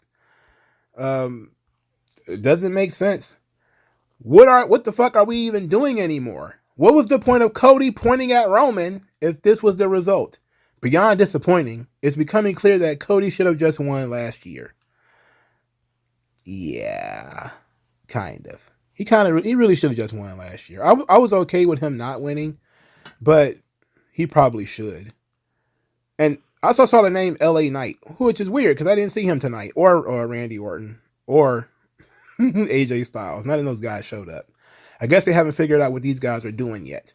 It doesn't make sense. What the fuck are we even doing anymore? What was the point of Cody pointing at Roman if this was the result? Beyond disappointing, it's becoming clear that Cody should have just won last year. Yeah, kind of. He really should have just won last year. I was okay with him not winning, but he probably should. And I also saw the name LA Knight, which is weird because I didn't see him tonight, or Randy Orton, or AJ Styles. None of those guys showed up. I guess they haven't figured out what these guys are doing yet.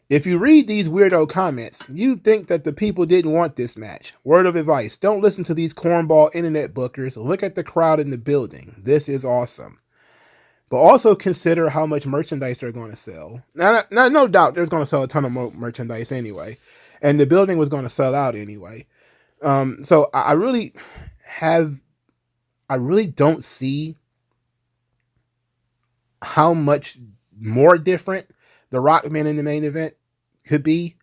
If you read these weirdo comments, you think that the people didn't want this match. Word of advice, don't listen to these cornball internet bookers. Look at the crowd in the building. This is awesome. But also consider how much merchandise they're going to sell. Now, no doubt they're going to sell a ton of merchandise anyway. And the building was going to sell out anyway. So I really don't see how much more different the Rock Man in the main event could be,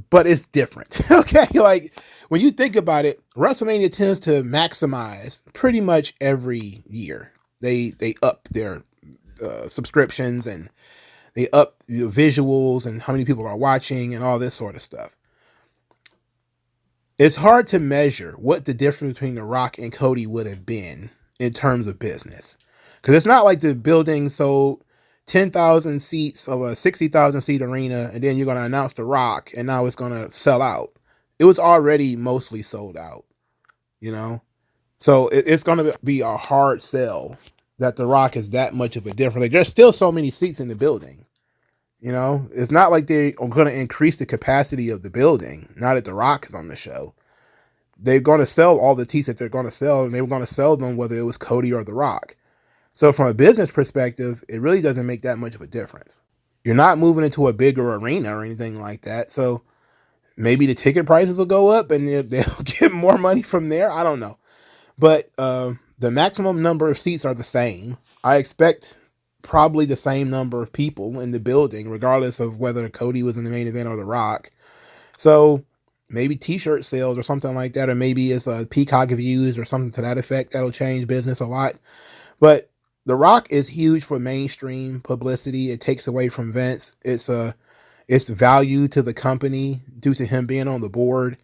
but it's different. Okay, like when you think about it, WrestleMania tends to maximize pretty much every year. They up their subscriptions, and they up the visuals and how many people are watching and all this sort of stuff. It's hard to measure what the difference between The Rock and Cody would have been in terms of business, because it's not like the building sold 10,000 seats of a 60,000 seat arena, and then you're going to announce The Rock, and now it's going to sell out. It was already mostly sold out, you know? So it's going to be a hard sell that The Rock is that much of a difference. Like, there's still so many seats in the building, you know? It's not like they are going to increase the capacity of the building, now that The Rock is on the show. They're going to sell all the seats that they're going to sell, and they were going to sell them whether it was Cody or The Rock. So from a business perspective, it really doesn't make that much of a difference. You're not moving into a bigger arena or anything like that. So maybe the ticket prices will go up and they'll get more money from there. I don't know. But the maximum number of seats are the same. I expect probably the same number of people in the building, regardless of whether Cody was in the main event or The Rock. So maybe t-shirt sales or something like that, or maybe it's a Peacock views or something to that effect. That'll change business a lot. But The Rock is huge for mainstream publicity. It takes away from Vince. It's value to the company due to him being on the board,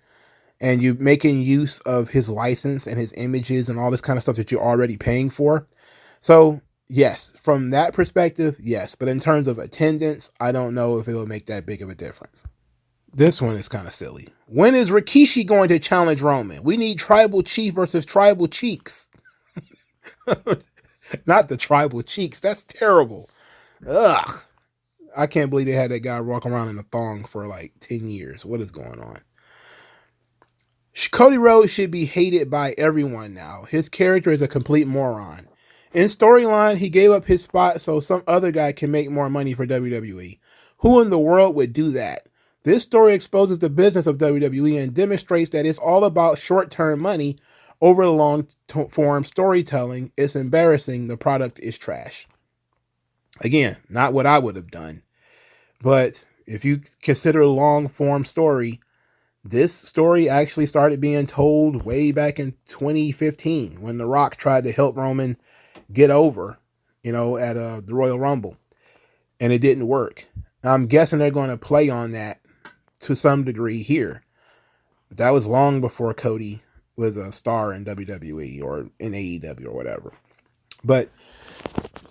and you making use of his license and his images and all this kind of stuff that you're already paying for. So yes, from that perspective, yes. But in terms of attendance, I don't know if it'll make that big of a difference. This one is kind of silly. When is Rikishi going to challenge Roman? We need Tribal Chief versus Tribal Cheeks. Not the Tribal Cheeks. That's terrible. Ugh. I can't believe they had that guy walk around in a thong for like 10 years. What is going on? Cody Rhodes should be hated by everyone now. His character is a complete moron. In storyline, he gave up his spot so some other guy can make more money for WWE. Who in the world would do that? This story exposes the business of WWE and demonstrates that it's all about short-term money over long-form storytelling. It's embarrassing. The product is trash. Again, not what I would have done. But if you consider a long-form story, this story actually started being told way back in 2015 when The Rock tried to help Roman get over, at the Royal Rumble. And it didn't work. Now, I'm guessing they're going to play on that to some degree here. But that was long before Cody was a star in WWE or in AEW or whatever. But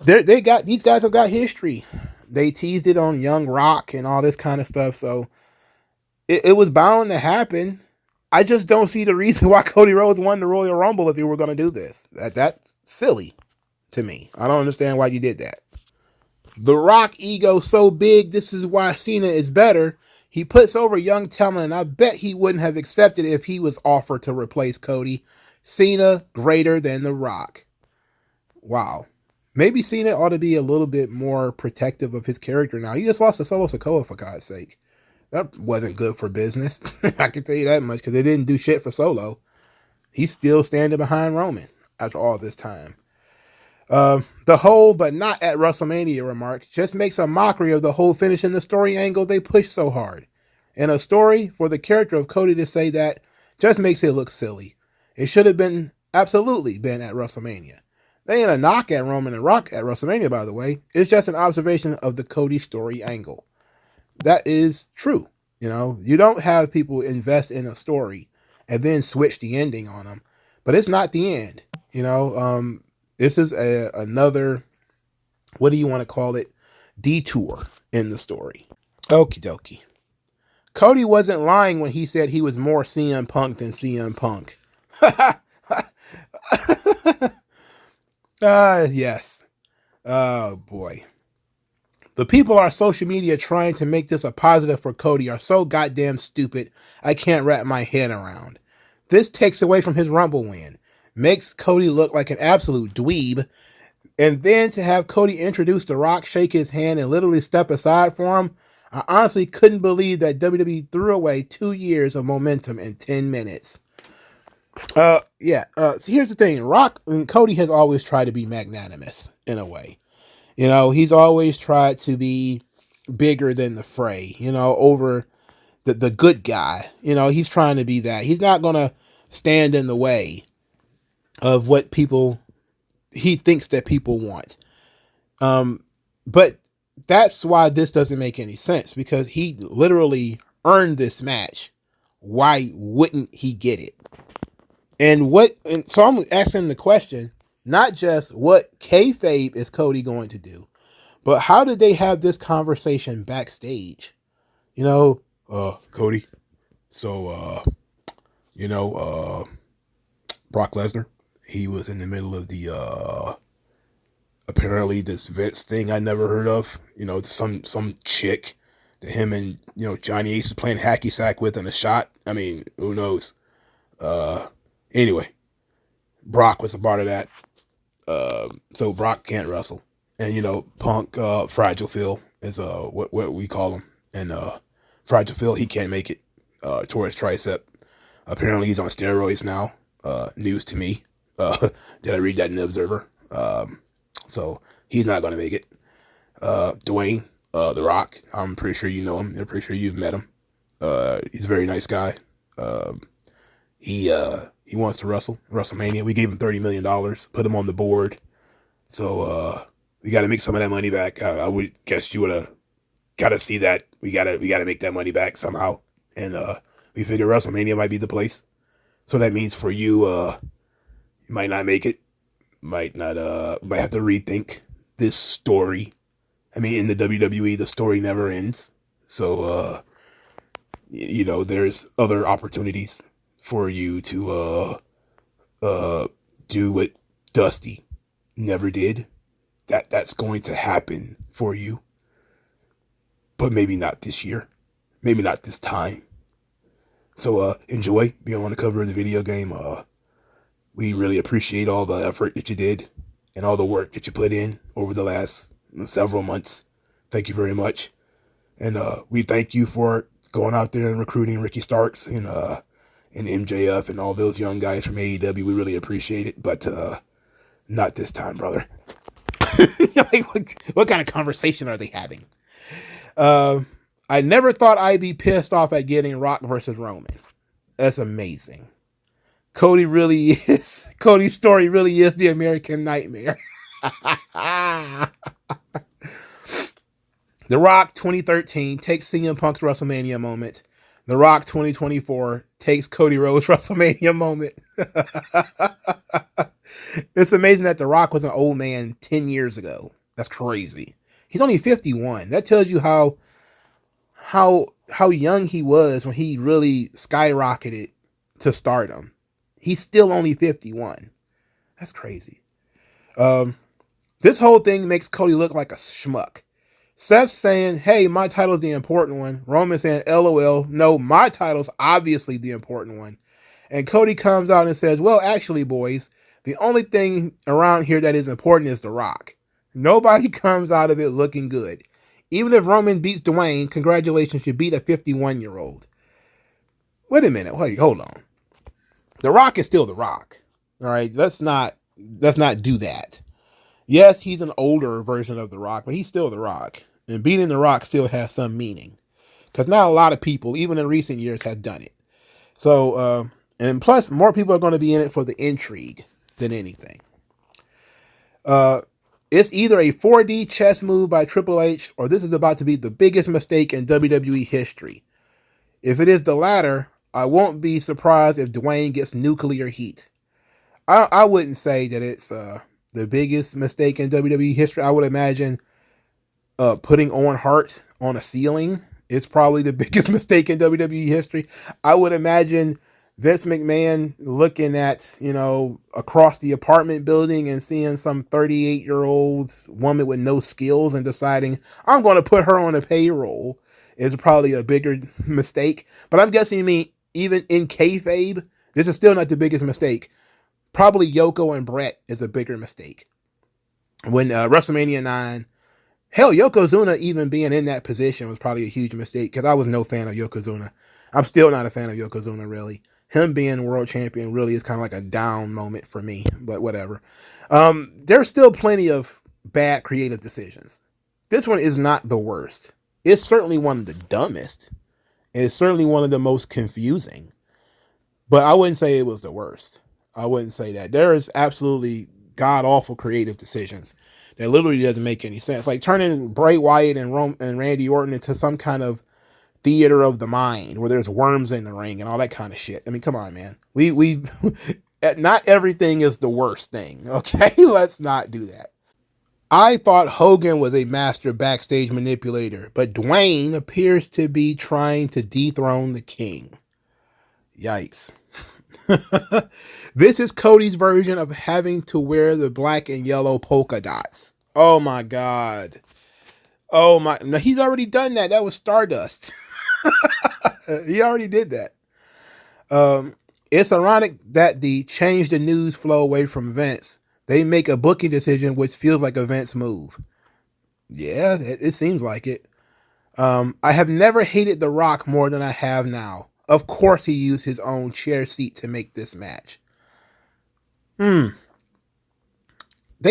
these guys have got history. They teased it on Young Rock and all this kind of stuff. So it was bound to happen. I just don't see the reason why Cody Rhodes won the Royal Rumble if you were going to do this. That's silly to me. I don't understand why you did that. The Rock ego so big, this is why Cena is better. He puts over young talent, and I bet he wouldn't have accepted if he was offered to replace Cody. Cena greater than The Rock. Wow. Maybe Cena ought to be a little bit more protective of his character now. He just lost to Solo Sikoa, for God's sake. That wasn't good for business. I can tell you that much, because it didn't do shit for Solo. He's still standing behind Roman after all this time. The whole but not at WrestleMania remark just makes a mockery of the whole finishing the story angle they push so hard. In a story, for the character of Cody to say that just makes it look silly. It should have been absolutely been at WrestleMania. They ain't a knock at Roman and Rock at WrestleMania, by the way. It's just an observation of the Cody story angle. That is true. You know, you don't have people invest in a story and then switch the ending on them. But it's not the end. You know, this is another, what do you want to call it, detour in the story. Okie dokie. Cody wasn't lying when he said he was more CM Punk than CM Punk. Yes. Oh, boy. The people on social media trying to make this a positive for Cody are so goddamn stupid, I can't wrap my head around. This takes away from his Rumble win, makes Cody look like an absolute dweeb, and then to have Cody introduce The Rock, shake his hand, and literally step aside for him, I honestly couldn't believe that WWE threw away 2 years of momentum in 10 minutes. So here's the thing. Cody has always tried to be magnanimous in a way. You know, he's always tried to be bigger than the fray, you know, over the good guy. You know, he's trying to be that. He's not going to stand in the way of what he thinks that people want. But that's why this doesn't make any sense, because he literally earned this match. Why wouldn't he get it? And so I'm asking the question, not just what kayfabe is Cody going to do, but how did they have this conversation backstage? You know, Cody, so, Brock Lesnar, he was in the middle of the, apparently this Vince thing I never heard of, you know, some chick that him and, you know, Johnny Ace was playing hacky sack with in a shot. I mean, who knows? Anyway, Brock was a part of that. So Brock can't wrestle. And, you know, Punk, Fragile Phil is, what we call him. And, Fragile Phil, he can't make it, tore his tricep. Apparently he's on steroids now. News to me. Did I read that in the Observer? So he's not going to make it. Dwayne, The Rock, I'm pretty sure you know him. I'm pretty sure you've met him. He's a very nice guy. He wants to wrestle WrestleMania. We gave him $30 million, put him on the board. So, we got to make some of that money back. I would guess you would have got to see that. We got to make that money back somehow. And, we figure WrestleMania might be the place. So that means for you, you might not make it. Might have to rethink this story. I mean, in the WWE, the story never ends. So, you know, there's other opportunities for you to do what Dusty never did. That's going to happen for you. But maybe not this year. Maybe not this time. So enjoy being on the cover of the video game. We really appreciate all the effort that you did and all the work that you put in over the last several months. Thank you very much. And we thank you for going out there and recruiting Ricky Starks and MJF and all those young guys from AEW. We really appreciate it, but not this time, brother. Like, what kind of conversation are they having? I never thought I'd be pissed off at getting Rock versus Roman. That's amazing. Cody's story really is the American nightmare. The Rock 2013 takes CM Punk's WrestleMania moment. The Rock 2024 takes Cody Rhodes' WrestleMania moment. It's amazing that The Rock was an old man 10 years ago. That's crazy. He's only 51. That tells you how young he was when he really skyrocketed to stardom. He's still only 51. That's crazy. This whole thing makes Cody look like a schmuck. Seth saying, hey, my title's the important one. Roman saying, LOL, no, my title's obviously the important one. And Cody comes out and says, well, actually, boys, the only thing around here that is important is The Rock. Nobody comes out of it looking good. Even if Roman beats Dwayne, congratulations, you beat a 51-year-old. Wait a minute. Wait, hold on. The Rock is still The Rock. All right, let's not do that. Yes, he's an older version of The Rock, but he's still The Rock. And beating The Rock still has some meaning. Because not a lot of people, even in recent years, have done it. So, and plus, more people are going to be in it for the intrigue than anything. It's either a 4D chess move by Triple H, or this is about to be the biggest mistake in WWE history. If it is the latter, I won't be surprised if Dwayne gets nuclear heat. I wouldn't say that it's the biggest mistake in WWE history. I would imagine putting Owen Hart on a ceiling is probably the biggest mistake in WWE history. I would imagine Vince McMahon looking at, across the apartment building and seeing some 38-year-old woman with no skills and deciding, I'm going to put her on a payroll is probably a bigger mistake. But I'm guessing you mean even in kayfabe, this is still not the biggest mistake. Probably Yoko and Brett is a bigger mistake. When WrestleMania 9, hell, Yokozuna even being in that position was probably a huge mistake because I was no fan of Yokozuna. I'm still not a fan of Yokozuna, really. Him being world champion really is kind of like a down moment for me, but whatever. There's still plenty of bad creative decisions. This one is not the worst. It's certainly one of the dumbest. And it's certainly one of the most confusing. But I wouldn't say it was the worst. I wouldn't say that. There is absolutely god-awful creative decisions that literally doesn't make any sense. Like turning Bray Wyatt and Randy Orton into some kind of theater of the mind where there's worms in the ring and all that kind of shit. I mean, come on, man. We not everything is the worst thing, okay? Let's not do that. I thought Hogan was a master backstage manipulator, but Dwayne appears to be trying to dethrone the king. Yikes. This is Cody's version of having to wear the black and yellow polka dots. Oh my God. Oh my. No, he's already done that. That was Stardust. He already did that. It's ironic that they change the news flow away from Vince. They make a booking decision which feels like a Vince move. Yeah, it seems like it. I have never hated The Rock more than I have now. Of course he used his own chair seat to make this match. They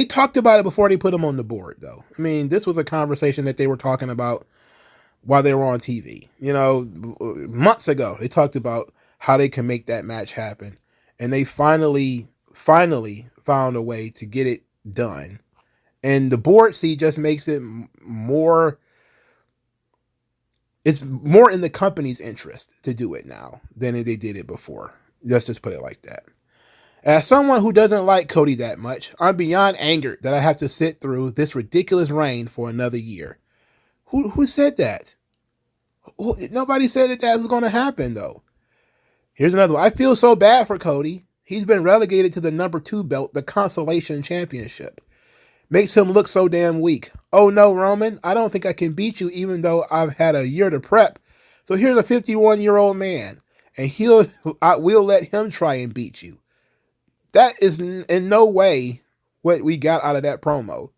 talked about it before they put him on the board, though. I mean, this was a conversation that they were talking about while they were on TV. Months ago, they talked about how they can make that match happen. And they finally found a way to get it done. And the board seat just makes it more... It's more in the company's interest to do it now than they did it before. Let's just put it like that. As someone who doesn't like Cody that much, I'm beyond angered that I have to sit through this ridiculous reign for another year. Who said that? Nobody said that was going to happen, though. Here's another one. I feel so bad for Cody. He's been relegated to the number 2 belt, the Consolation Championship. Makes him look so damn weak. Oh no, Roman, I don't think I can beat you even though I've had a year to prep. So here's a 51-year-old man, and we'll let him try and beat you. That is in no way what we got out of that promo.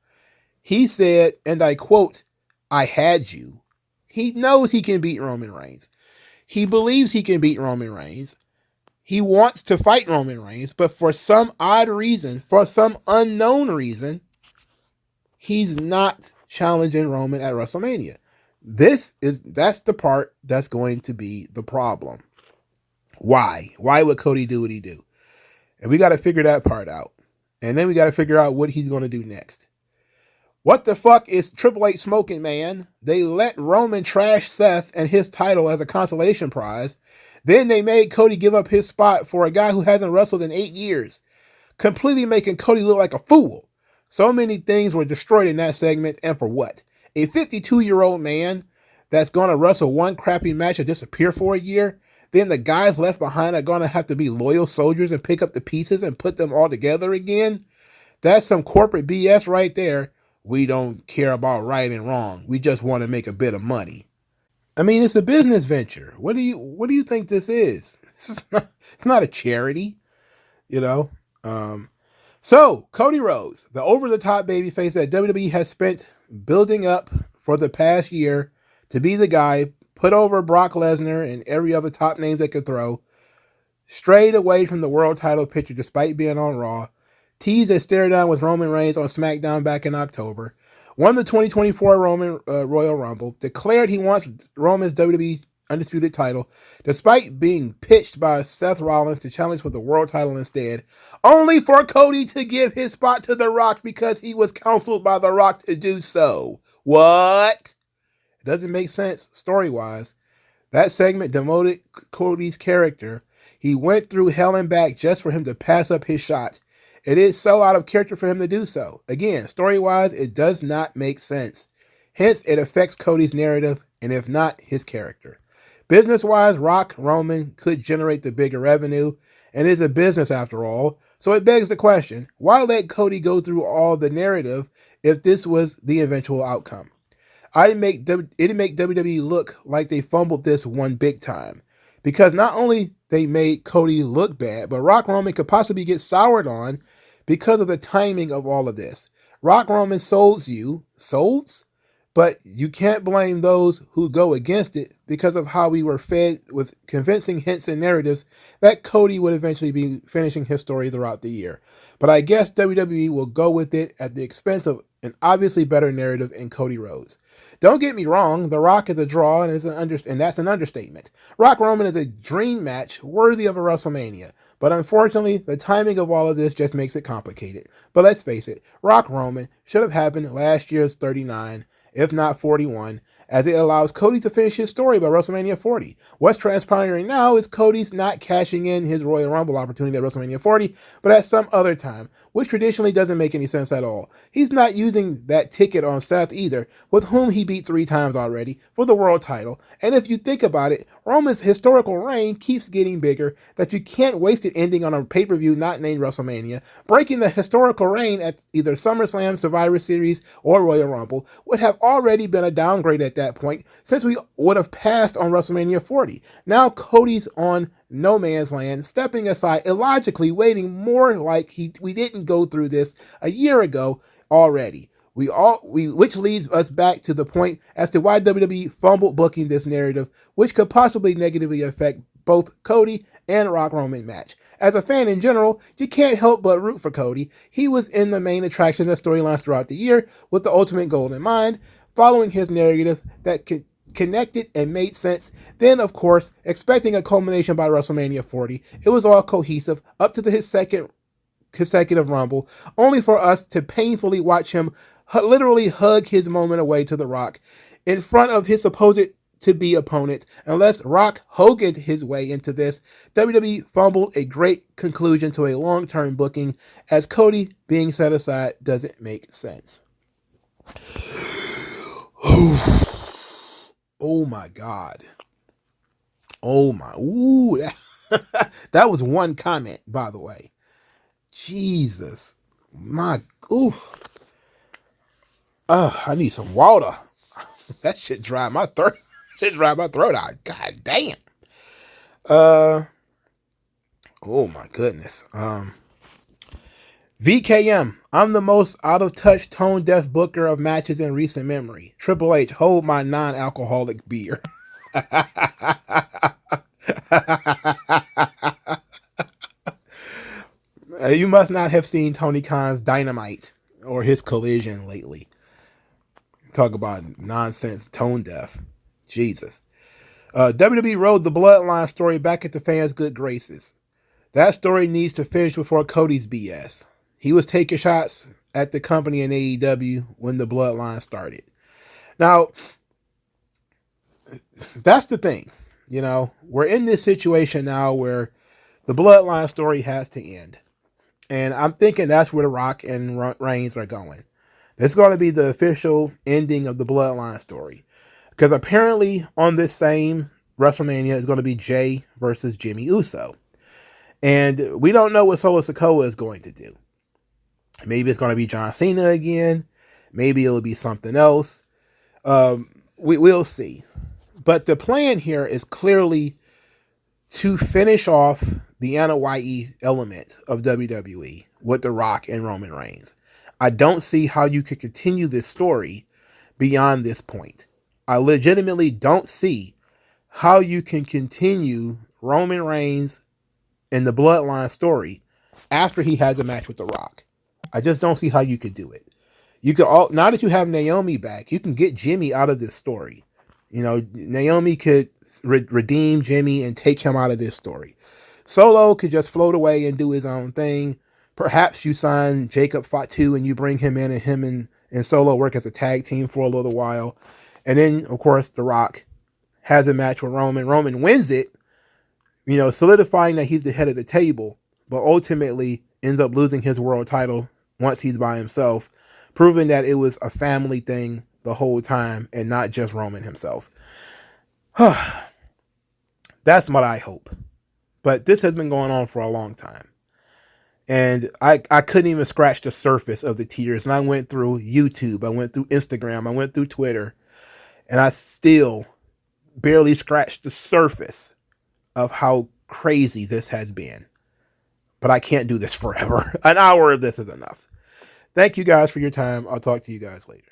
He said, and I quote, I had you. He knows he can beat Roman Reigns. He believes he can beat Roman Reigns. He wants to fight Roman Reigns, but for some odd reason, for some unknown reason, he's not challenging Roman at WrestleMania. That's the part that's going to be the problem. Why? Why would Cody do what he do? And we got to figure that part out. And then we got to figure out what he's going to do next. What the fuck is Triple H smoking, man? They let Roman trash Seth and his title as a consolation prize. Then they made Cody give up his spot for a guy who hasn't wrestled in 8 years, completely making Cody look like a fool. So many things were destroyed in that segment, and for what? A 52-year-old man that's going to wrestle one crappy match and disappear for a year? Then the guys left behind are going to have to be loyal soldiers and pick up the pieces and put them all together again? That's some corporate BS right there. We don't care about right and wrong. We just want to make a bit of money. I mean, it's a business venture. What do you think this is? It's not a charity, So, Cody Rhodes, the over-the-top babyface that WWE has spent building up for the past year to be the guy, put over Brock Lesnar and every other top name they could throw, strayed away from the world title picture despite being on Raw, teased a stare down with Roman Reigns on SmackDown back in October, won the 2024 Royal Rumble, declared he wants Roman's WWE Undisputed title, despite being pitched by Seth Rollins to challenge for the world title instead, only for Cody to give his spot to The Rock because he was counseled by The Rock to do so. What? It doesn't make sense story-wise. That segment demoted Cody's character. He went through hell and back just for him to pass up his shot. It is so out of character for him to do so. Again, story-wise, it does not make sense. Hence, it affects Cody's narrative, and if not, his character. Business-wise, Rock Roman could generate the bigger revenue, and is a business after all. So it begs the question, why let Cody go through all the narrative if this was the eventual outcome? It'd make WWE look like they fumbled this one big time. Because not only they made Cody look bad, but Rock Roman could possibly get soured on because of the timing of all of this. Rock Roman solds? But you can't blame those who go against it because of how we were fed with convincing hints and narratives that Cody would eventually be finishing his story throughout the year. But I guess WWE will go with it at the expense of an obviously better narrative in Cody Rhodes. Don't get me wrong, The Rock is a draw and that's an understatement. Rock Roman is a dream match worthy of a WrestleMania. But unfortunately, the timing of all of this just makes it complicated. But let's face it, Rock Roman should have happened last year's 39, if not 41, as it allows Cody to finish his story by WrestleMania 40. What's transpiring now is Cody's not cashing in his Royal Rumble opportunity at WrestleMania 40, but at some other time, which traditionally doesn't make any sense at all. He's not using that ticket on Seth either, with whom he beat 3 times already for the world title. And if you think about it, Roman's historical reign keeps getting bigger that you can't waste it ending on a pay-per-view not named WrestleMania. Breaking the historical reign at either SummerSlam, Survivor Series, or Royal Rumble would have already been a downgrade at that point, since we would have passed on WrestleMania 40. Now Cody's on no man's land, stepping aside, illogically waiting more like we didn't go through this a year ago already. Which leads us back to the point as to why WWE fumbled booking this narrative, which could possibly negatively affect both Cody and Rock Roman match. As a fan in general, you can't help but root for Cody. He was in the main attractions and storylines throughout the year with the ultimate goal in mind, following his narrative that connected and made sense. Then, of course, expecting a culmination by WrestleMania 40, it was all cohesive up to his second consecutive Rumble, only for us to painfully watch him literally hug his moment away to The Rock in front of his supposed to-be opponent. Unless Rock Hogan'd his way into this, WWE fumbled a great conclusion to a long-term booking, as Cody being set aside doesn't make sense. Oh my God. Oh my. Ooh, that was one comment, by the way. Jesus. My. Ooh. I need some water. That shit dry my throat. Shit dry my throat out. God damn. Oh my goodness. VKM, I'm the most out-of-touch, tone-deaf booker of matches in recent memory. Triple H, hold my non-alcoholic beer. You must not have seen Tony Khan's Dynamite or his Collision lately. Talk about nonsense, tone-deaf. Jesus. WWE rode the Bloodline story back into fans' good graces. That story needs to finish before Cody's BS. He was taking shots at the company in AEW when the Bloodline started. Now, that's the thing. You know, we're in this situation now where the Bloodline story has to end. And I'm thinking that's where The Rock and Reigns are going. It's going to be the official ending of the Bloodline story. Because apparently on this same WrestleMania is going to be Jay versus Jimmy Uso. And we don't know what Solo Sikoa is going to do. Maybe it's going to be John Cena again. Maybe it'll be something else. We'll see. But the plan here is clearly to finish off the Anoa'i element of WWE with The Rock and Roman Reigns. I don't see how you could continue this story beyond this point. I legitimately don't see how you can continue Roman Reigns and the Bloodline story after he has a match with The Rock. I just don't see how you could do it. You could all, now that you have Naomi back, you can get Jimmy out of this story. You know, Naomi could redeem Jimmy and take him out of this story. Solo could just float away and do his own thing. Perhaps you sign Jacob Fatu and you bring him in, and him and Solo work as a tag team for a little while. And then, of course, The Rock has a match with Roman. Roman wins it, you know, solidifying that he's the head of the table, but ultimately ends up losing his world title once he's by himself, proving that it was a family thing the whole time and not just Roman himself. That's what I hope. But this has been going on for a long time. And I couldn't even scratch the surface of the tears. And I went through YouTube, I went through Instagram, I went through Twitter, and I still barely scratched the surface of how crazy this has been. But I can't do this forever. An hour of this is enough. Thank you guys for your time. I'll talk to you guys later.